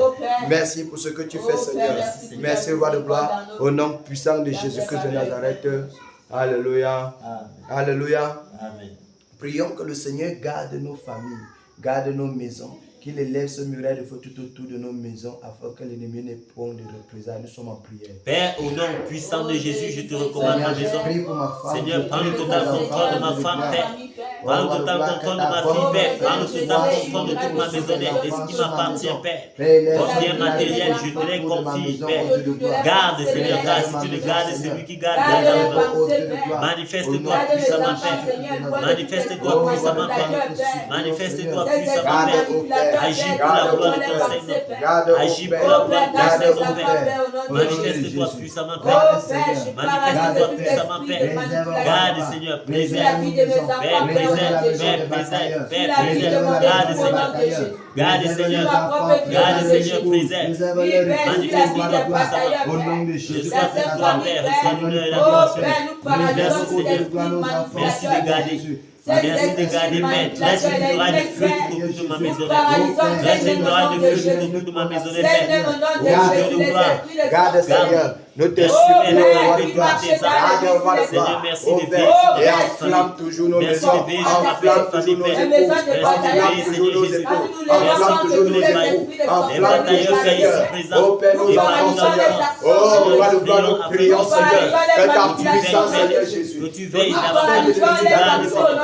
Merci pour ce que tu fais, Seigneur. Merci, roi de gloire. Au nom puissant de Jésus-Christ de Nazareth. Alléluia. Alléluia. Amen. Prions que le Seigneur garde nos familles, garde nos maisons, qu'il élève ce muraille de feu tout autour de nos maisons afin que l'ennemi n'ait point de représailles. Nous sommes en prière. Père, au nom puissant de Jésus, je te recommande ma maison. Prie pour ma femme. Seigneur, prends le total contrôle de ma femme, Père. Prends le total contrôle de ma fille, Père. Prends le total contrôle de toute ma maisonnette et ce qui m'appartient, Père. Comme bien matériel, je te les confie, Père. Garde, Seigneur, car si tu le gardes, c'est lui qui garde le temps. Manifeste-toi puissamment, Père. Manifeste-toi puissamment, Père. Manifeste-toi puissamment, Père. Agis pour la gloire de ton Seigneur. Agis pour la gloire de ton Seigneur, Père. Manifeste-toi puissamment, Père. Manifeste-toi puissamment, Père. Garde, Seigneur, préserve. Père, préserve, Père, préserve, Père, préserve. Garde, Seigneur. Garde, Seigneur. Garde, Seigneur, préserve. Manifeste-toi puissamment. Au nom de Jésus. Reçois toute gloire, Père. Reçois l'honneur et l'adoration. Merci, Seigneur. Merci de garder. Merci de garder, Père. Laisse une muraille de feu tout autour de ma maison. Laisse une muraille de feu tout autour de ma maison, Père. Garde, Seigneur. Nous te supplions, roi de gloire. Garde, roi de gloire. Ô Père, et enflamme toujours nos maisons. Enflamme toujours nos épouses. Enflamme toujours nos épouses. Enflamme toujours nos époux. Enflamme toujours, Seigneur. Ô Père, nos enfants, Seigneur. Ô roi de gloire, nous prions, Seigneur. Que ta puissance, Seigneur Jésus. Que tu veilles davantage.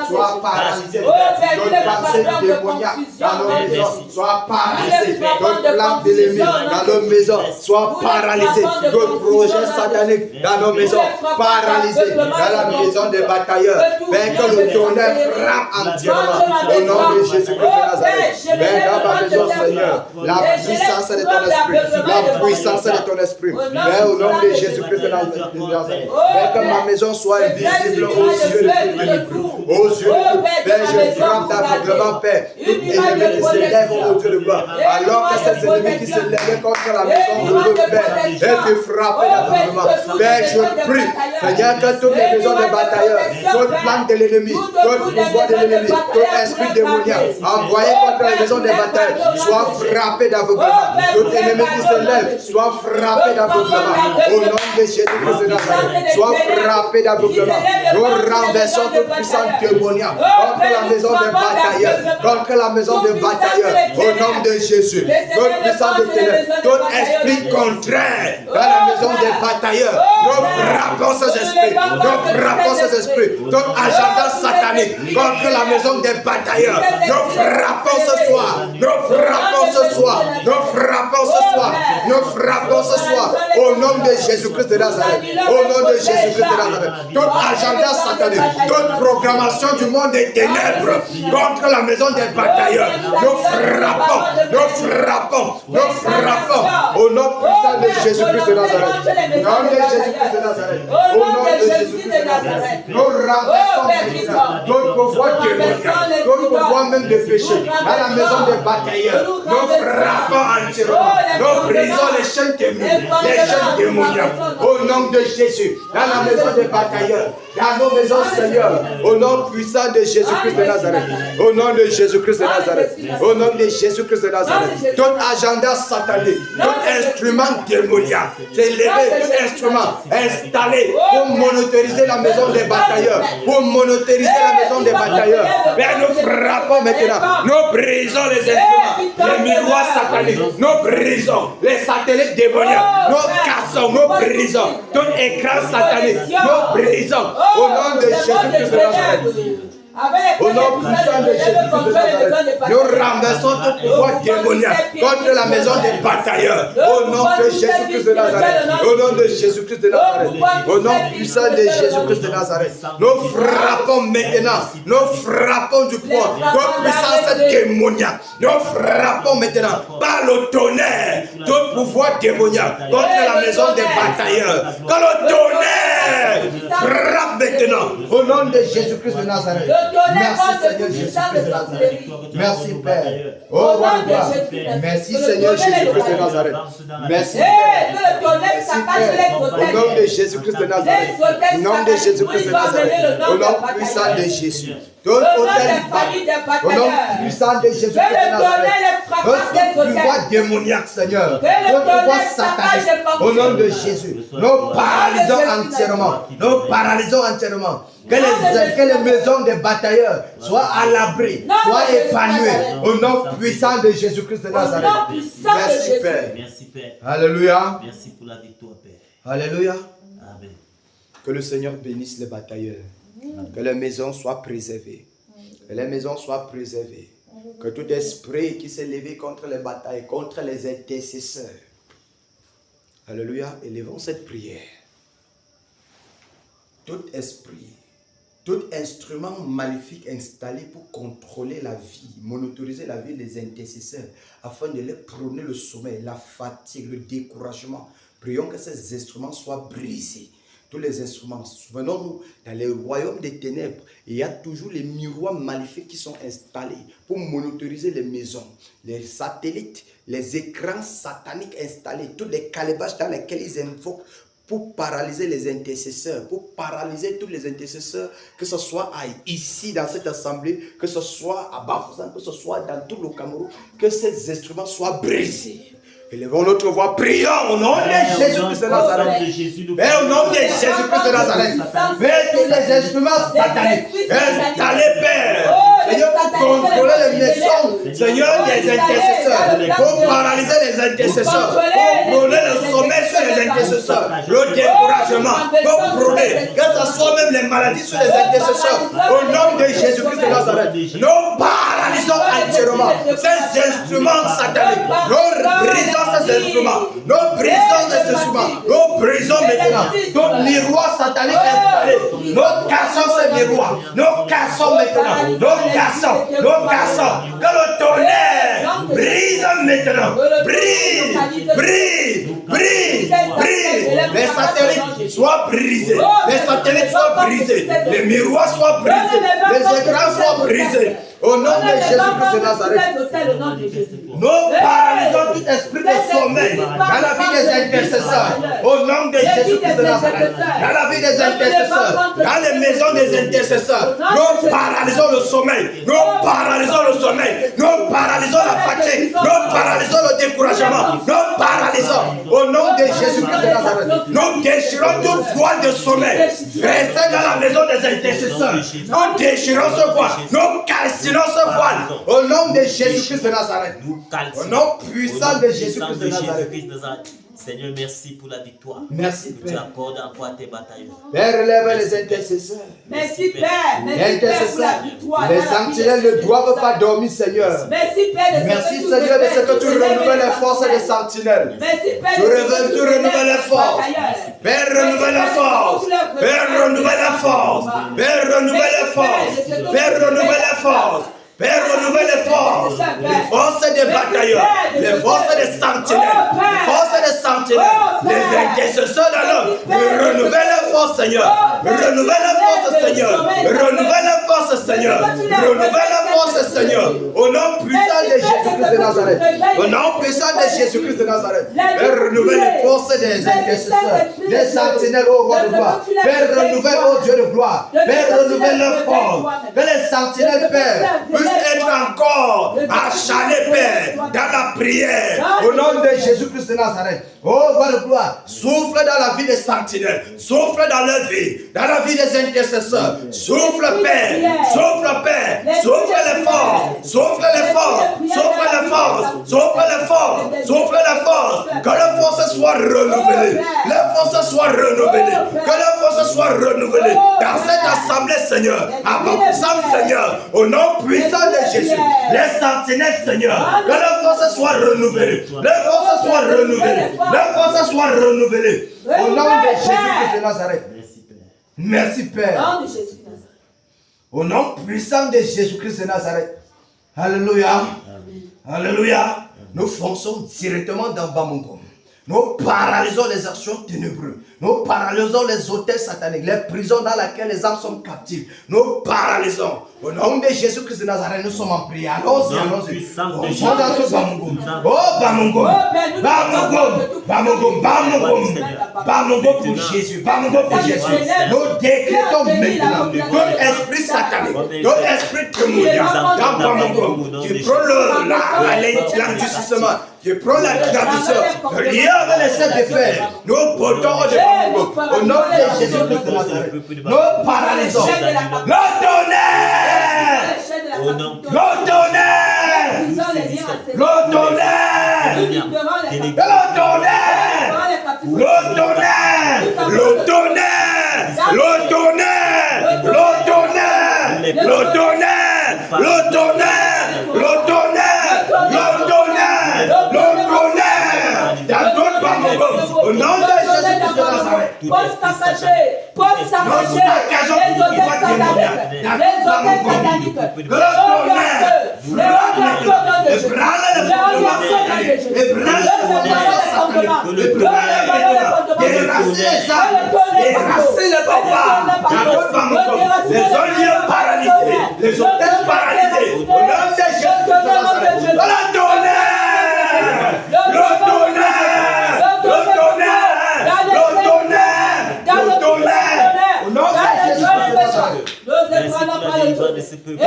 Sois paralysé. Toute pensée démoniaque dans nos maisons soit paralysée. Toute plante de l'ennemi dans nos maisons soit paralysée. Toute projet satanique dans nos maisons paralysé. Dans la maison des batailleurs. Père, que le tonnerre frappe entièrement. Au nom de Jésus-Christ de Nazareth. Père, dans ma maison, Seigneur, la puissance de ton esprit. La puissance de ton esprit. Père, au nom de Jésus-Christ de Nazareth. Père, que ma maison soit invisible aux yeux de tout l'ennemi. Aux yeux de tout. Père, je frappe d'aveuglement, Père. Tout ennemi qui s'élève au Dieu de gloire. Alors que ces ennemis qui s'élèvent contre la maison de notre Père, et te frappe d'aveuglement. Père, je prie, Seigneur, que toutes les maisons de batailleurs, toute plante de l'ennemi, tout pouvoir de l'ennemi, tout esprit démoniaque envoyé contre les maisons de bataille, soit frappé d'aveuglement. Tout ennemi qui s'élève, soit frappé d'aveuglement. Au nom de Jésus-Christ de Nazareth, soit frappé d'aveuglement. Nous renversons toute puissance démoniaque contre la maison des batailleurs, contre la maison des batailleurs, au nom de Jésus. Toute puissance de ténèbres, tout esprit contraire dans la maison des batailleurs, nous frappons ces esprits, nous frappons ces esprits, tout agenda satanique contre la maison des batailleurs, nous frappons ce soir, nous frappons ce soir, nous frappons ce soir, nous frappons ce soir, au nom de Jésus-Christ de Nazareth, au nom de Jésus-Christ de Nazareth, tout agenda satanique, toute programmation du monde des ténèbres contre la maison des batailleurs, nous frappons, nous frappons, nous frappons, au nom puissant de Jésus-Christ de Nazareth, au nom de Jésus-Christ de Nazareth, au nom de Jésus-Christ de Nazareth, nous renversons notre pouvoir démoniaque, notre pouvoir même de péché, dans la maison des batailleurs, nous frappons entièrement, nous brisons les chaînes démoniaques, au nom de Jésus, dans la maison des batailleurs, dans nos maisons, Seigneur, au nom puissant de Jésus-Christ de Nazareth, au nom de Jésus-Christ de Nazareth, au nom de Jésus-Christ de Nazareth, tout agenda satanique, tout instrument démoniaque démoniaque. C'est levé tout instrument installé pour monotoriser la maison des batailleurs. Pour monotoriser la maison des batailleurs. Père, nous frappons maintenant. Nous brisons les instruments, les miroirs sataniques. Nous brisons les satellites démoniaques. Nous cassons, nous brisons tout écran satanique. Nous brisons au nom de Jésus-Christ de Nazareth. Au nom puissant de Jésus-Christ de Nazareth, nous renversons tout pouvoir démoniaque contre la maison des batailleurs. Au nom de Jésus-Christ de Nazareth. Au nom de Jésus-Christ de Nazareth. Au nom puissant de Jésus-Christ de Nazareth. Nous frappons maintenant. Nous frappons du poing. Toute puissance démoniaque. Nous frappons maintenant par le tonnerre. Tout pouvoir démoniaque contre la maison des batailleurs. Quand le tonnerre frappe maintenant. Au nom de Jésus-Christ de Nazareth. Merci Seigneur Jésus-Christ de Nazareth. Merci Père. Oh roi de gloire. Merci Seigneur Jésus-Christ de Nazareth. Merci Père. Au nom de Jésus-Christ de Nazareth. Au nom de Jésus-Christ de Nazareth. Au nom puissant de Jésus. Tout au nom puissant de Jésus-Christ de Nazareth. Tout pouvoir démoniaque Seigneur. Tout pouvoir satanique. Au nom de Jésus. Nous paralysons entièrement. Nous paralysons entièrement. Que les maisons des batailleurs soient à l'abri, soient épanouies au nom puissant de Jésus-Christ de Nazareth. Merci Père. Merci Père. Alléluia. Merci pour la victoire Père. Alléluia. Amen. Que le Seigneur bénisse les batailleurs. Que les maisons soient préservées. Que les maisons soient préservées. Que tout esprit qui s'est levé contre les batailles, contre les intercesseurs. Alléluia. Élevons cette prière. Tout esprit, tout instrument maléfique installé pour contrôler la vie, monotoriser la vie des intercesseurs, afin de les prôner le sommeil, la fatigue, le découragement. Prions que ces instruments soient brisés. Tous les instruments, souvenons-nous, dans les royaumes des ténèbres, il y a toujours les miroirs maléfiques qui sont installés pour monotoriser les maisons, les satellites, les écrans sataniques installés, tous les calebaches dans lesquels ils invoquent pour paralyser les intercesseurs, pour paralyser tous les intercesseurs, que ce soit ici dans cette assemblée, que ce soit à Bafoussam, que ce soit dans tout le Cameroun, que ces instruments soient brisés. Élevons notre voix, prions au nom de Jésus-Christ de Nazareth. Père, au nom de Jésus-Christ de Nazareth. Père, tous les instruments sataniques installés, Père. Seigneur, pour contrôler les maisons, Seigneur, des intercesseurs, pour paralyser les intercesseurs, pour prôner le sommeil sur les intercesseurs, le découragement, pour prôner, que ce soit même les maladies sur les intercesseurs, au nom de Jésus-Christ de Nazareth. Nous paralysons entièrement ces instruments sataniques. Nous brisons ces instruments. Nous brisons ces instruments. Nous brisons maintenant tout miroir satanique installé. Nous cassons ces miroirs. Nous cassons maintenant. Nous cassons. Nous cassons. Que le tonnerre brise maintenant. Brise. Brise. Brise. Brise. Les satellites soient brisés. Les satellites soient brisés. Les miroirs soient brisés. Les écrans soient brisés. Au nom de Jésus-Christ de Nazareth. Nous paralysons tout esprit de sommeil dans la vie des intercesseurs. Au nom de Jésus-Christ de Nazareth. Dans la vie des intercesseurs. Dans les maisons des intercesseurs. Nous paralysons le sommeil. Nous paralysons le sommeil. Nous paralysons la fatigue. Nous paralysons le découragement. Nous paralysons. Au nom de Jésus-Christ de Nazareth. Nous déchirons toute voile de sommeil. Restez dans la maison des intercesseurs. Nous déchirons ce voile. Nous calcinons ce voile. Au nom de Jésus-Christ de Nazareth. Au nom puissant de Jésus-Christ de Nazareth. Seigneur, merci pour la victoire. Merci, Père. Tu accordes encore à tes bataillons. Père, relève les intercesseurs. Merci, Père. Merci, Père, pour la victoire. Les sentinelles ne doivent pas dormir, Seigneur. Merci, Père. Merci, Seigneur, de ce que tu renouvelles les forces des sentinelles. Merci, Père. Tu renouvelles les forces. Père, renouvelle la force. Père, renouvelle la force. Père, renouvelle la force. Père, renouvelle la force. Père, renouvelle les forces, des batailleurs, les forces des sentinelles, les forces des sentinelles, les intercesseurs dans l'homme. Renouvelle les forces, Seigneur. Renouvelle les forces, Seigneur. Renouvelle les force, Seigneur. Renouvelle la force, Seigneur. Au nom puissant de Jésus-Christ de Nazareth. Au nom puissant de Jésus-Christ de Nazareth. Père, renouvelle les forces des intercesseurs, des sentinelles, ô roi de gloire. Père, renouvelle, ô Dieu de gloire. Père, renouvelle leur force. Que les sentinelles, Père, puissent être encore acharnés, Père, dans la prière. Au nom de Jésus-Christ de Nazareth. Ô roi de gloire, souffle dans la vie des sentinelles. Souffle dans leur vie, dans la vie des intercesseurs. Souffle, Père. Souffle, Père. Souffle les forces. Souffle les forces. Souffle les forces. Souffle les forces. Souffle les forces. Que les forces soient renouvelées. Les forces soient renouvelées. Que les forces soient renouvelées. Dans cette assemblée, Seigneur. À baptisme, Seigneur. Au nom puissant de Jésus. Les sentinelles, Seigneur. Que les forces soient renouvelées. Les forces soient renouvelées. Les forces soient renouvelées. Au nom de Jésus-Christ de Nazareth. Merci, Père. Au nom puissant de Jésus-Christ de Nazareth. Alléluia. Alléluia. Nous fonçons directement dans Bamongom. Nous paralysons les actions ténébreuses. Nous paralysons les hôtels sataniques, les prisons dans lesquelles les âmes sont captives. Nous paralysons. Au nom de Jésus-Christ de Nazareth, nous sommes en prière. Allons-y, allons-y. Oh, Bamongom. Bamongom. Bamongom. Bamongom. Bamongom pour Jésus. Bamongom pour Jésus. Nous décrétons maintenant tout esprit satanique, tout esprit démoniaque dans Bamongom qui prend l'endurcissement, qui prend la tradition, le lien avec les chefs de fer. Nous portons de Bamongom. Au nom de Jésus-Christ de Nazareth, nous paralysons. Le tonnerre! Le tonnerre! Le tonnerre! Le tonnerre! Le tonnerre! Le tonnerre! Le tonnerre! Le tonnerre! Le tonnerre! Le tonnerre! Le tonnerre! Le tonnerre! Le tonnerre! Dans d'autres Bamongom, au nom de Jésus-Christ de Nazareth. Nous saccageons les hôtels sataniques. Les hôtels sataniques. Le tonnerre! Les oliviers paralysés, les hôtels paralysés, au nom de Jésus, le tonnerre, le tonnerre, le tonnerre, le tonnerre, le tonnerre, au nom de Jésus. Merci pour la délivrance de ce peuple.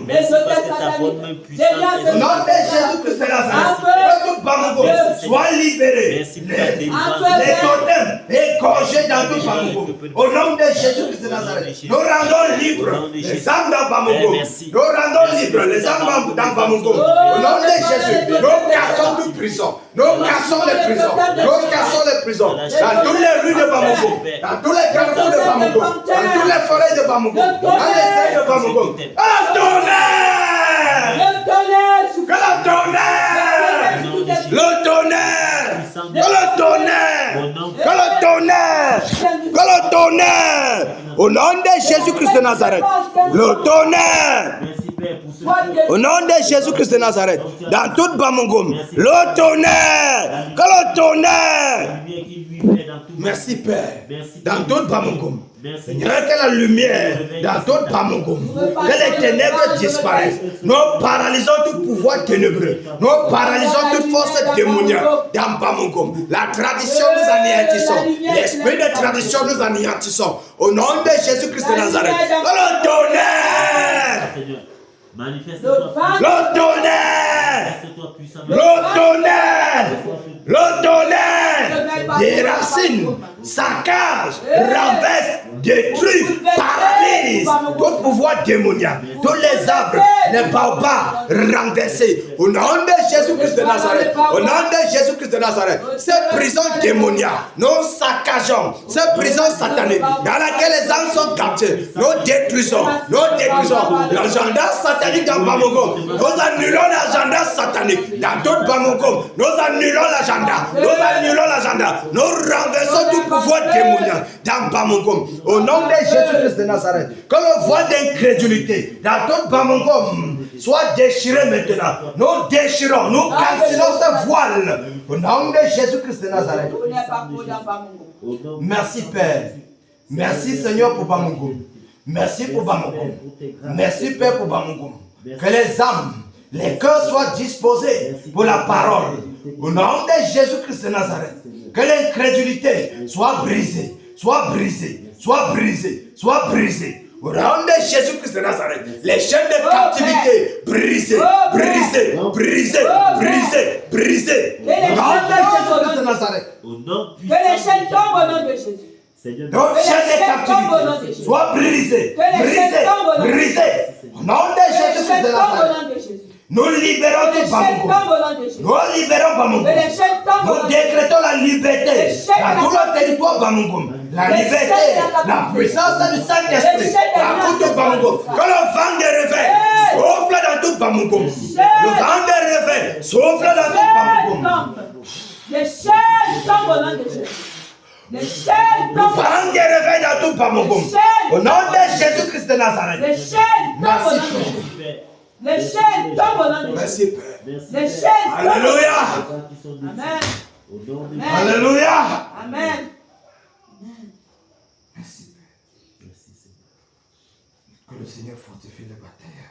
Merci parce que ta bonne main puissante est au nom de Jésus-Christ de Nazareth, tout Bamongom soit libéré. Merci pour la délivrance. Les totems égorgés dans tout Bamongom. Au nom de Jésus-Christ de Nazareth, nous rendons libres les âmes dans Bamongom. Nous rendons libres les âmes dans Bamongom. Au nom de Jésus, nous cassons toute prison. Nous cassons les prisons. Nous cassons les prisons. Dans toutes les rues de Bamongom, dans tous les carrefours de Bamongom, dans toutes les forêts de Bamongom, dans les ailes de Bamongom. Que la tonnerre! Que la tonnerre! Le tonnerre! Que le tonnerre! Que le tonnerre! Que le tonnerre! Au nom de Jésus-Christ de Nazareth, le tonnerre! Au nom de Jésus-Christ de Nazareth, dans toute Bamongom, le tonnerre! Que le tonnerre! Merci Père, dans toute Bamongom. Seigneur, que la lumière dans toute Bamongom, que les ténèbres disparaissent. Nous paralysons tout pouvoir ténébreux. Nous paralysons toute force démoniaque dans Bamongom. La tradition nous anéantissons. L'esprit de tradition nous anéantissons. Au nom de Jésus-Christ de Nazareth. Le tonnerre! Le tonnerre! Le tonnerre! Le tonnerre! Des racines, saccage, renverse, détruit, paralyse tout pouvoir démoniaque, tous les arbres, les baobabs renversés. Au nom de Jésus-Christ de Nazareth, au nom de Jésus-Christ de Nazareth, ces prisons démoniaques, nous saccageons, ces prisons sataniques dans lesquelles les âmes sont captées, nous détruisons l'agenda satanique dans Bamongom, nous annulons l'agenda satanique dans tout Bamongom, nous annulons l'agenda, nous renversons tout pouvoir démoniaque dans Bamongom. Au nom de Jésus-Christ de Nazareth, que le voile d'incrédulité dans tout Bamongom soit déchiré maintenant. Nous déchirons, nous cancellons ce voile. Au nom de Jésus-Christ de Nazareth. Merci Père. Merci Seigneur pour Bamongom. Merci pour Bamongom. Merci Père pour Bamongom. Que les âmes, les cœurs soient disposés pour la parole. Au nom de Jésus-Christ de Nazareth. Que l'incrédulité soit brisée, soit brisée, soit brisée, soit brisée. Au nom de Jésus-Christ de Nazareth, les chaînes de captivité brisées, brisées, brisées, brisées, brisées. Au nom de Jésus-Christ de Nazareth. Que les chaînes tombent au nom de Jésus. Donc, chaînes de captivité soient brisées, brisées, brisées. Au nom de Jésus-Christ de Nazareth. Nous libérons tout Bamongom. Nous libérons Bamongom. Nous décrétons la liberté dans tout le territoire Bamongom. La liberté, la puissance du Saint-Esprit dans tout Bamongom. Que le vent de réveil souffle dans tout Bamongom. Le vent de réveil souffle dans tout Bamongom. Les chaînes tombent au nom de Jésus. Les chaînes tombent. Le vent de réveil dans tout Bamongom. Au nom de Jésus-Christ de Nazareth. Les chaînes tombent au nom de Jésus. Les chaînes tombent au nom de Jésus. Merci Père. Les chaînes tombent. Alléluia. Amen. Alléluia. Amen. Merci Père. Que le Seigneur fortifie les batailles.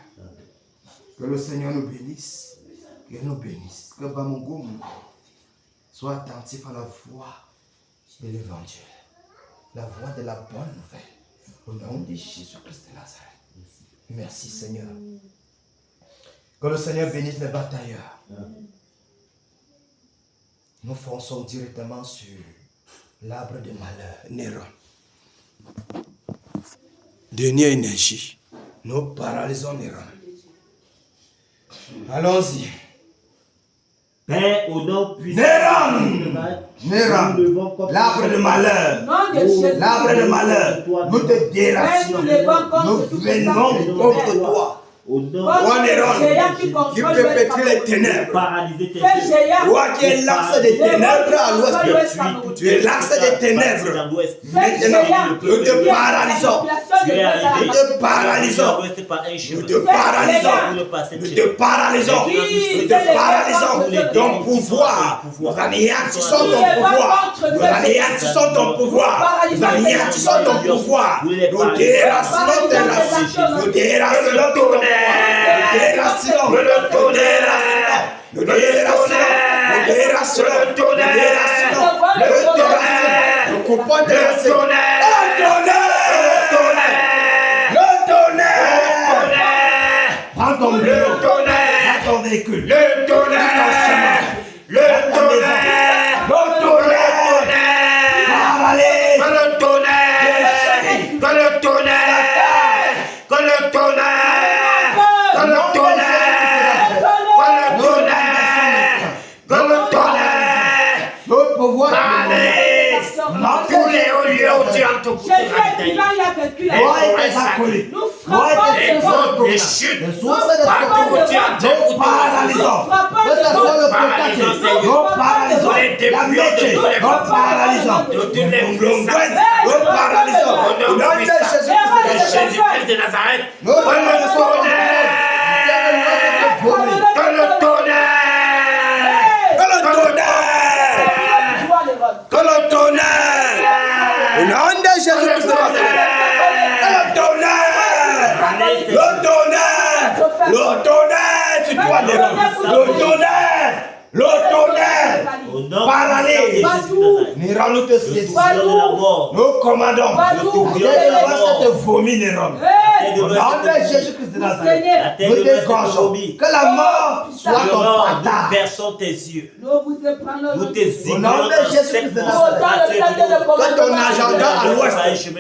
Que le Seigneur nous bénisse. Qu'il nous bénisse. Que Bamongom soit attentif à la voix de l'évangile. La voix de la bonne nouvelle. Au nom de Jésus-Christ de Nazareth. Merci Seigneur. Que le Seigneur bénisse les batailleurs. Nous fonçons directement sur l'arbre de malheur, Néron. Dernière énergie. Nous paralysons Néron. Allons-y. Père, au nom puissant. Néron, l'arbre de malheur. L'arbre de malheur. Nous te déracinons. Nous venons contre toi. Toi, Néron, qui peut pétrir les ténèbres. Toi qui es l'axe des ténèbres à l'ouest. Tu es l'axe des ténèbres. Maintenant, nous te paralysons. Nous te paralysons. Nous te paralysons. Nous te paralysons. Nous te paralysons. Ton pouvoir. Nous anéantissons ton pouvoir. Nous anéantissons ton pouvoir. Nous anéantissons ton pouvoir. Nous déracinons tes racines. Nous déracinons ton pouvoir. Nous déracinons. Nous déracinons. Nous déracinons. Nous déracinons. Nous déracinons. Nous déracinons. Nous coupons tes racines. Le tonnerre, ton véhicule, le tonnerre, le tonnerre, le tonnerre, paralyse, le tonnerre, le tonnerre, le tonnerre, le tonnerre, le tonnerre, le pouvoir paralyse, tous les hauts lieux où tu as tout pour les chutes, partout où tu as paralysons, les débuts de tous les paralysons, de tous les blonguettes, nous paralysons, au nom de Jésus-Christ de Nazareth, que le tonnerre, que le tonnerre, que le tonnerre, au nom de Jésus-Christ de Nazareth, que le tonnerre. Le tonnerre, tu dois le tonnerre, paralyse. Néron, nous te saisissons, nous commandons, cette vomi, Néron. Au nom de Jésus-Christ de Nazareth, nous t'égorgeons, que la mort soit ton partage. Versons tes yeux. Nous tes yeux. Au nom de Jésus-Christ de Nazareth, que ton agenda à l'ouest,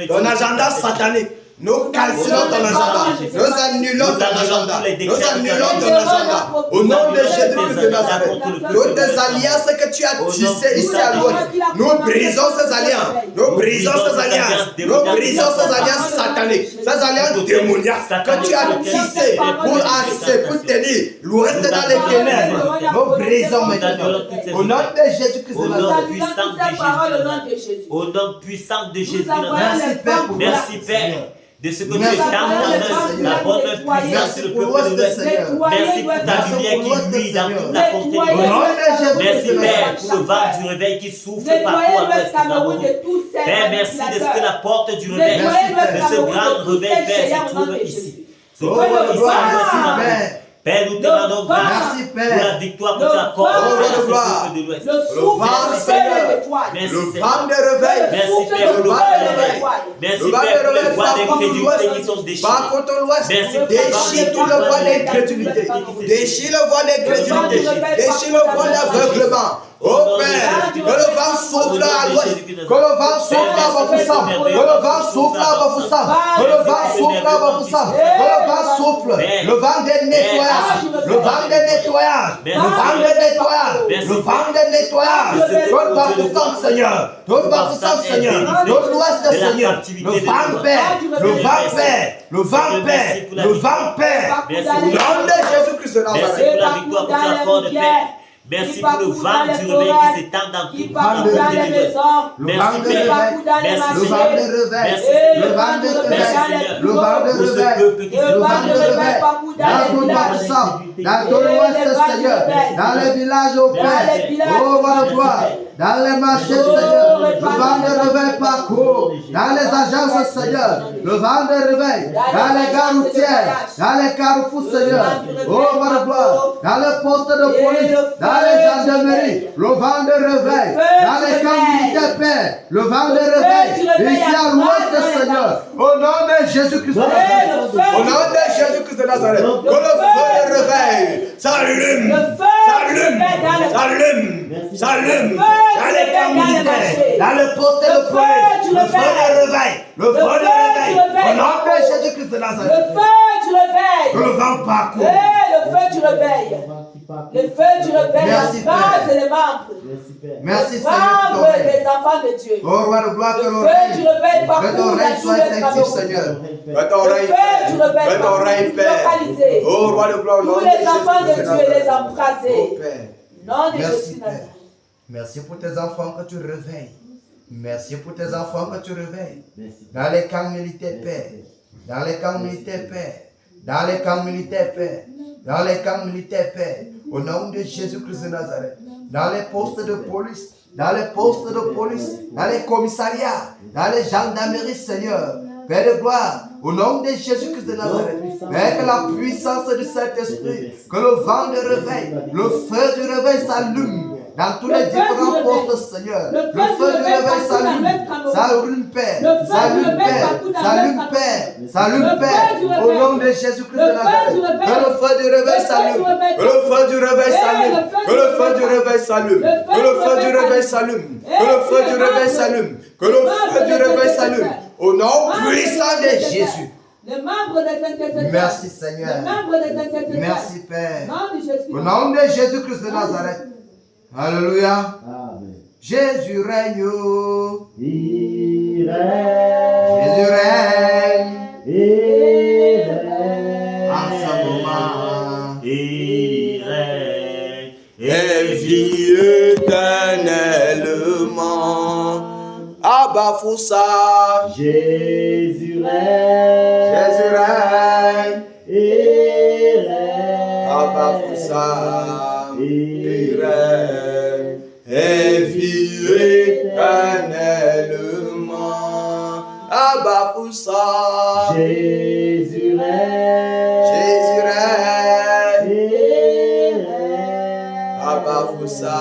ton agenda satanique, nous calcinons ton agenda. Nous annulons ton agenda. Nous annulons ton agenda. Au nom de Jésus-Christ de Nazareth. Toutes les alliances que tu as tissées ici à l'ouest, nous brisons ces alliances. Nous brisons ces alliances. Nous brisons ces alliances sataniques. Ces alliances démoniaques que tu as tissées pour tenir l'ouest dans les ténèbres. Nous brisons maintenant. Au nom de Jésus-Christ de Nazareth. Au nom puissant de Jésus de Nazareth. Merci Père. de ce que tu étends la bonne puissance sur le peuple de l'Ouest. Merci pour ta lumière qui luit dans toute la portée de l'Ouest. Merci Père pour le vent du réveil qui souffle partout à l'Ouest. Père, merci de ce que la porte du réveil, de ce grand réveil, Père, se trouve ici. Se trouve ici, Père, nous te rendons grâce pour la victoire que tu accordes au peuple de l'Ouest. Le vent du Seigneur, merci, le vent de réveil, merci Père pour le vent de réveil. Merci Père pour les voies d'incrédulité qui sont déchirées. Merci pour déchire tout le voie d'incrédulité. Déchire le voie d'incrédulité. Déchire le voie d'aveuglement. Oh Père, que le vent souffle à l'ouest, que le vent souffle à Bafoussam, que le vent souffle à Bafoussam, que le vent souffle à Bafoussam, que le vent souffle, le vent des nettoyages, le vent des nettoyages, le vent des nettoyages, le vent des nettoyages, donne Bafoussam Seigneur, donne Bafoussam Seigneur, donne l'ouest Seigneur, le vent paix, le vent paix, le vent paix, le vent paix, au nom de Jésus-Christ de Nazareth. Merci pour la victoire que tu accordes, Père. Merci pour le vent du réveil qui s'étend dans toute la portée de l'Ouest. Merci Père, merci Seigneur, merci Seigneur, le vent de pour ce réveil, peuple qui se le vent de réveil, dans tout l'ouest Seigneur, dans les villages au Père, oh gloire, dans les marchés Seigneur, le vent de réveil parcourt, dans les agences Seigneur, le vent de réveil, dans les gares routières, dans les carrefours Seigneur, oh gloire, dans les postes de police, dans les gendarmeries, le vent de réveil, dans les camps militaires, Père, le vent de réveil, ici à l'ouest Seigneur, au nom de Jésus-Christ de Nazareth, au nom de Jésus-Christ de Nazareth, que le feu de réveil s'allume, s'allume, s'allume, s'allume, dans les camps militaires, dans le poste de police, le feu de réveil, le feu de réveil, au nom de Jésus-Christ de Nazareth, le feu du réveil, que le vent parcourt, le feu du réveil. Le feu du réveil, merci, la base et les membres. Merci Les Seigneur. membres des enfants de Dieu. Oh roi de gloire, que Le feu du réveil que parcourt ton la règne soit effectif, Seigneur. Que ton règne, Le feu du réveil que ton parcourt règne, Père. localisé. Oh roi de gloire, Tous les enfants de Dieu et les embrasés. Oh Père. Non de Merci Jésus Père. Nazareth. Merci pour tes enfants que tu réveilles. Merci pour tes enfants que tu réveilles. Dans les camps militaires, Père. Dans les camps militaires, Père. Dans les camps militaires, Père. Dans les camps militaires, Père. Au nom de Jésus-Christ de Nazareth. Dans les postes de police. Dans les postes de police. Dans les commissariats. Dans les gendarmeries, Seigneur. Père de gloire. Au nom de Jésus-Christ de Nazareth. Père, que la puissance du Saint-Esprit. Que le vent de réveil. Le feu du réveil s'allume. Dans tous les différents postes, Seigneur, le feu du réveil s'allume, s'allume, Père, s'allume, Père, s'allume, Père, s'allume, Père, au nom de Jésus-Christ de Nazareth, que le feu du réveil s'allume, que le feu du réveil s'allume, que le feu du réveil s'allume, que le feu du réveil s'allume, que le feu du réveil s'allume, que le feu du réveil s'allume, au nom puissant de Jésus. Les membres des intercesseurs. Merci Seigneur. Les membres des intercesseurs. Merci Père. Au nom de Jésus-Christ de Nazareth. Alléluia. Amen. Jésus règne. Il règne. Jésus règne. Il règne. En ce moment. Il règne. Et vit éternellement. Abba Foussa. Jésus règne. Jésus règne. Il règne. Abba Foussa. Il règne. Et vit éternellement. Abba Foussa. Jésus règne. Jésus règne. Il règne. Abba Foussa.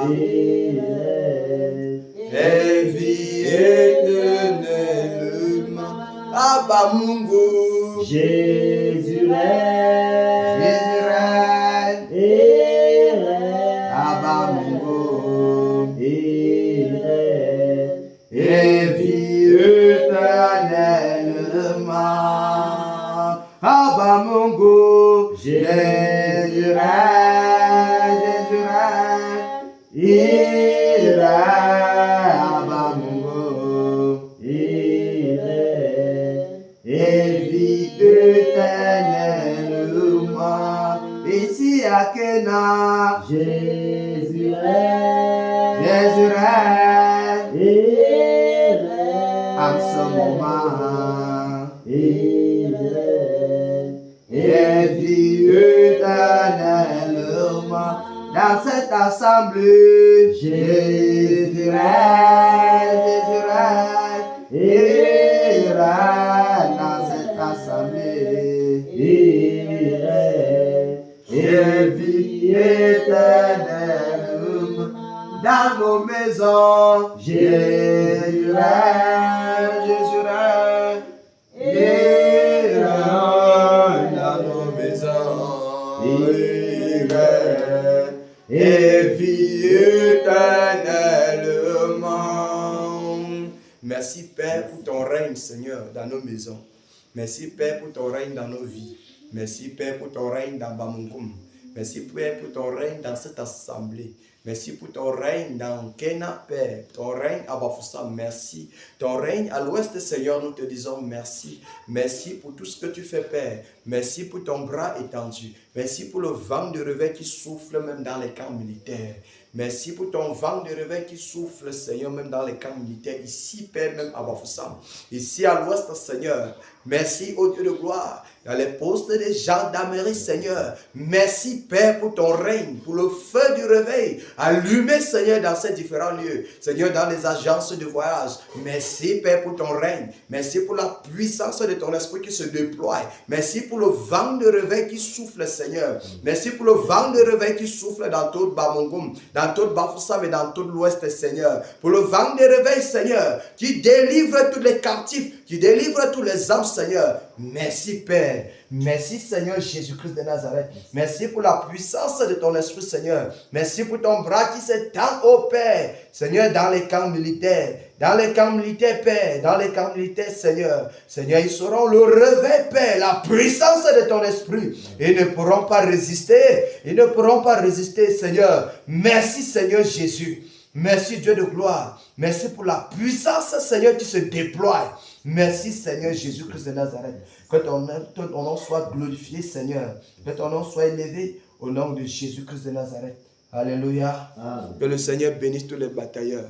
Il règne. Et vit éternellement. Abba Mungu. Jésus règne. Jésus règne. Il règne. Abba Mungu. Il règne. Et vit éternellement. Abba Mungu. Jésus règne. Jésus règne. Il règne. Abba Mungu. Il règne. Et vit éternellement. Ici à Kena. Jésus règne. Jésus règne. Il règne. En ce moment. et vis éternellement dans cette assemblée. Jésus règne, il règne dans cette assemblée. Et vis éternellement dans nos maisons. Jésus règne, il règne dans nos maisons. Il règne et vit éternellement. Merci Père pour ton règne, Seigneur, dans nos maisons. Merci Père pour ton règne dans nos vies. Merci Père pour ton règne dans Bamungum. Merci Père pour ton règne dans cette assemblée. Merci pour ton règne dans Kena, Père. Ton règne à Bafoussa, merci. Ton règne à l'ouest, Seigneur, nous te disons merci. Merci pour tout ce que tu fais, Père. Merci pour ton bras étendu. Merci pour le vent de réveil qui souffle même dans les camps militaires. Merci pour ton vent de réveil qui souffle, Seigneur, même dans les camps militaires. Ici, Père, même à Bafoussa. Ici à l'ouest, Seigneur. Merci, ô Dieu de gloire, dans les postes des gendarmeries, Seigneur. Merci, Père, pour ton règne, pour le feu du réveil. Allumé, Seigneur, dans ces différents lieux. Seigneur, dans les agences de voyage. Merci, Père, pour ton règne. Merci pour la puissance de ton esprit qui se déploie. Merci pour le vent de réveil qui souffle, Seigneur. Merci pour le vent de réveil qui souffle dans tout Bamungum, dans tout Bafoussam et dans tout l'ouest, Seigneur. Pour le vent de réveil, Seigneur, qui délivre tous les captifs, qui délivre tous les âmes, Seigneur. Merci, Père. Merci, Seigneur Jésus-Christ de Nazareth. Merci pour la puissance de ton esprit, Seigneur. Merci pour ton bras qui s'étend, ô Père. Seigneur, dans les camps militaires. Dans les camps militaires, Père. Dans les camps militaires, Seigneur. Seigneur, ils seront le réveil, Père. La puissance de ton esprit. Ils ne pourront pas résister. Ils ne pourront pas résister, Seigneur. Merci, Seigneur Jésus. Merci, Dieu de gloire. Merci pour la puissance, Seigneur, qui se déploie. Merci, Seigneur Jésus-Christ de Nazareth. Que ton nom soit glorifié, Seigneur. Que ton nom soit élevé au nom de Jésus-Christ de Nazareth. Alléluia. Amen. Que le Seigneur bénisse tous les batailleurs.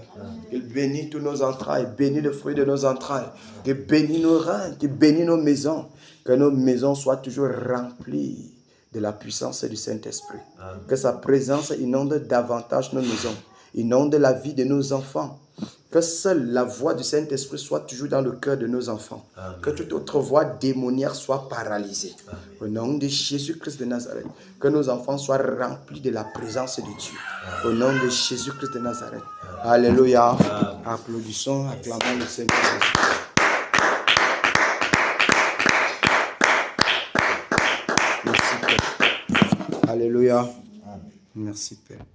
Qu'il bénisse tous nos entrailles. Bénisse le fruit de nos entrailles. Qu'il bénisse nos reins. Qu'il bénisse nos maisons. Que nos maisons soient toujours remplies de la puissance du Saint-Esprit. Que sa présence inonde davantage nos maisons. Inonde la vie de nos enfants. Que seule la voix du Saint-Esprit soit toujours dans le cœur de nos enfants. Amen. Que toute autre voix démoniaque soit paralysée. Amen. Au nom de Jésus-Christ de Nazareth. Que nos enfants soient remplis de la présence de Dieu. Amen. Au nom de Jésus-Christ de Nazareth. Amen. Alléluia. Amen. Applaudissons, acclamons le Saint-Esprit. Merci Père. Alléluia. Amen. Merci Père.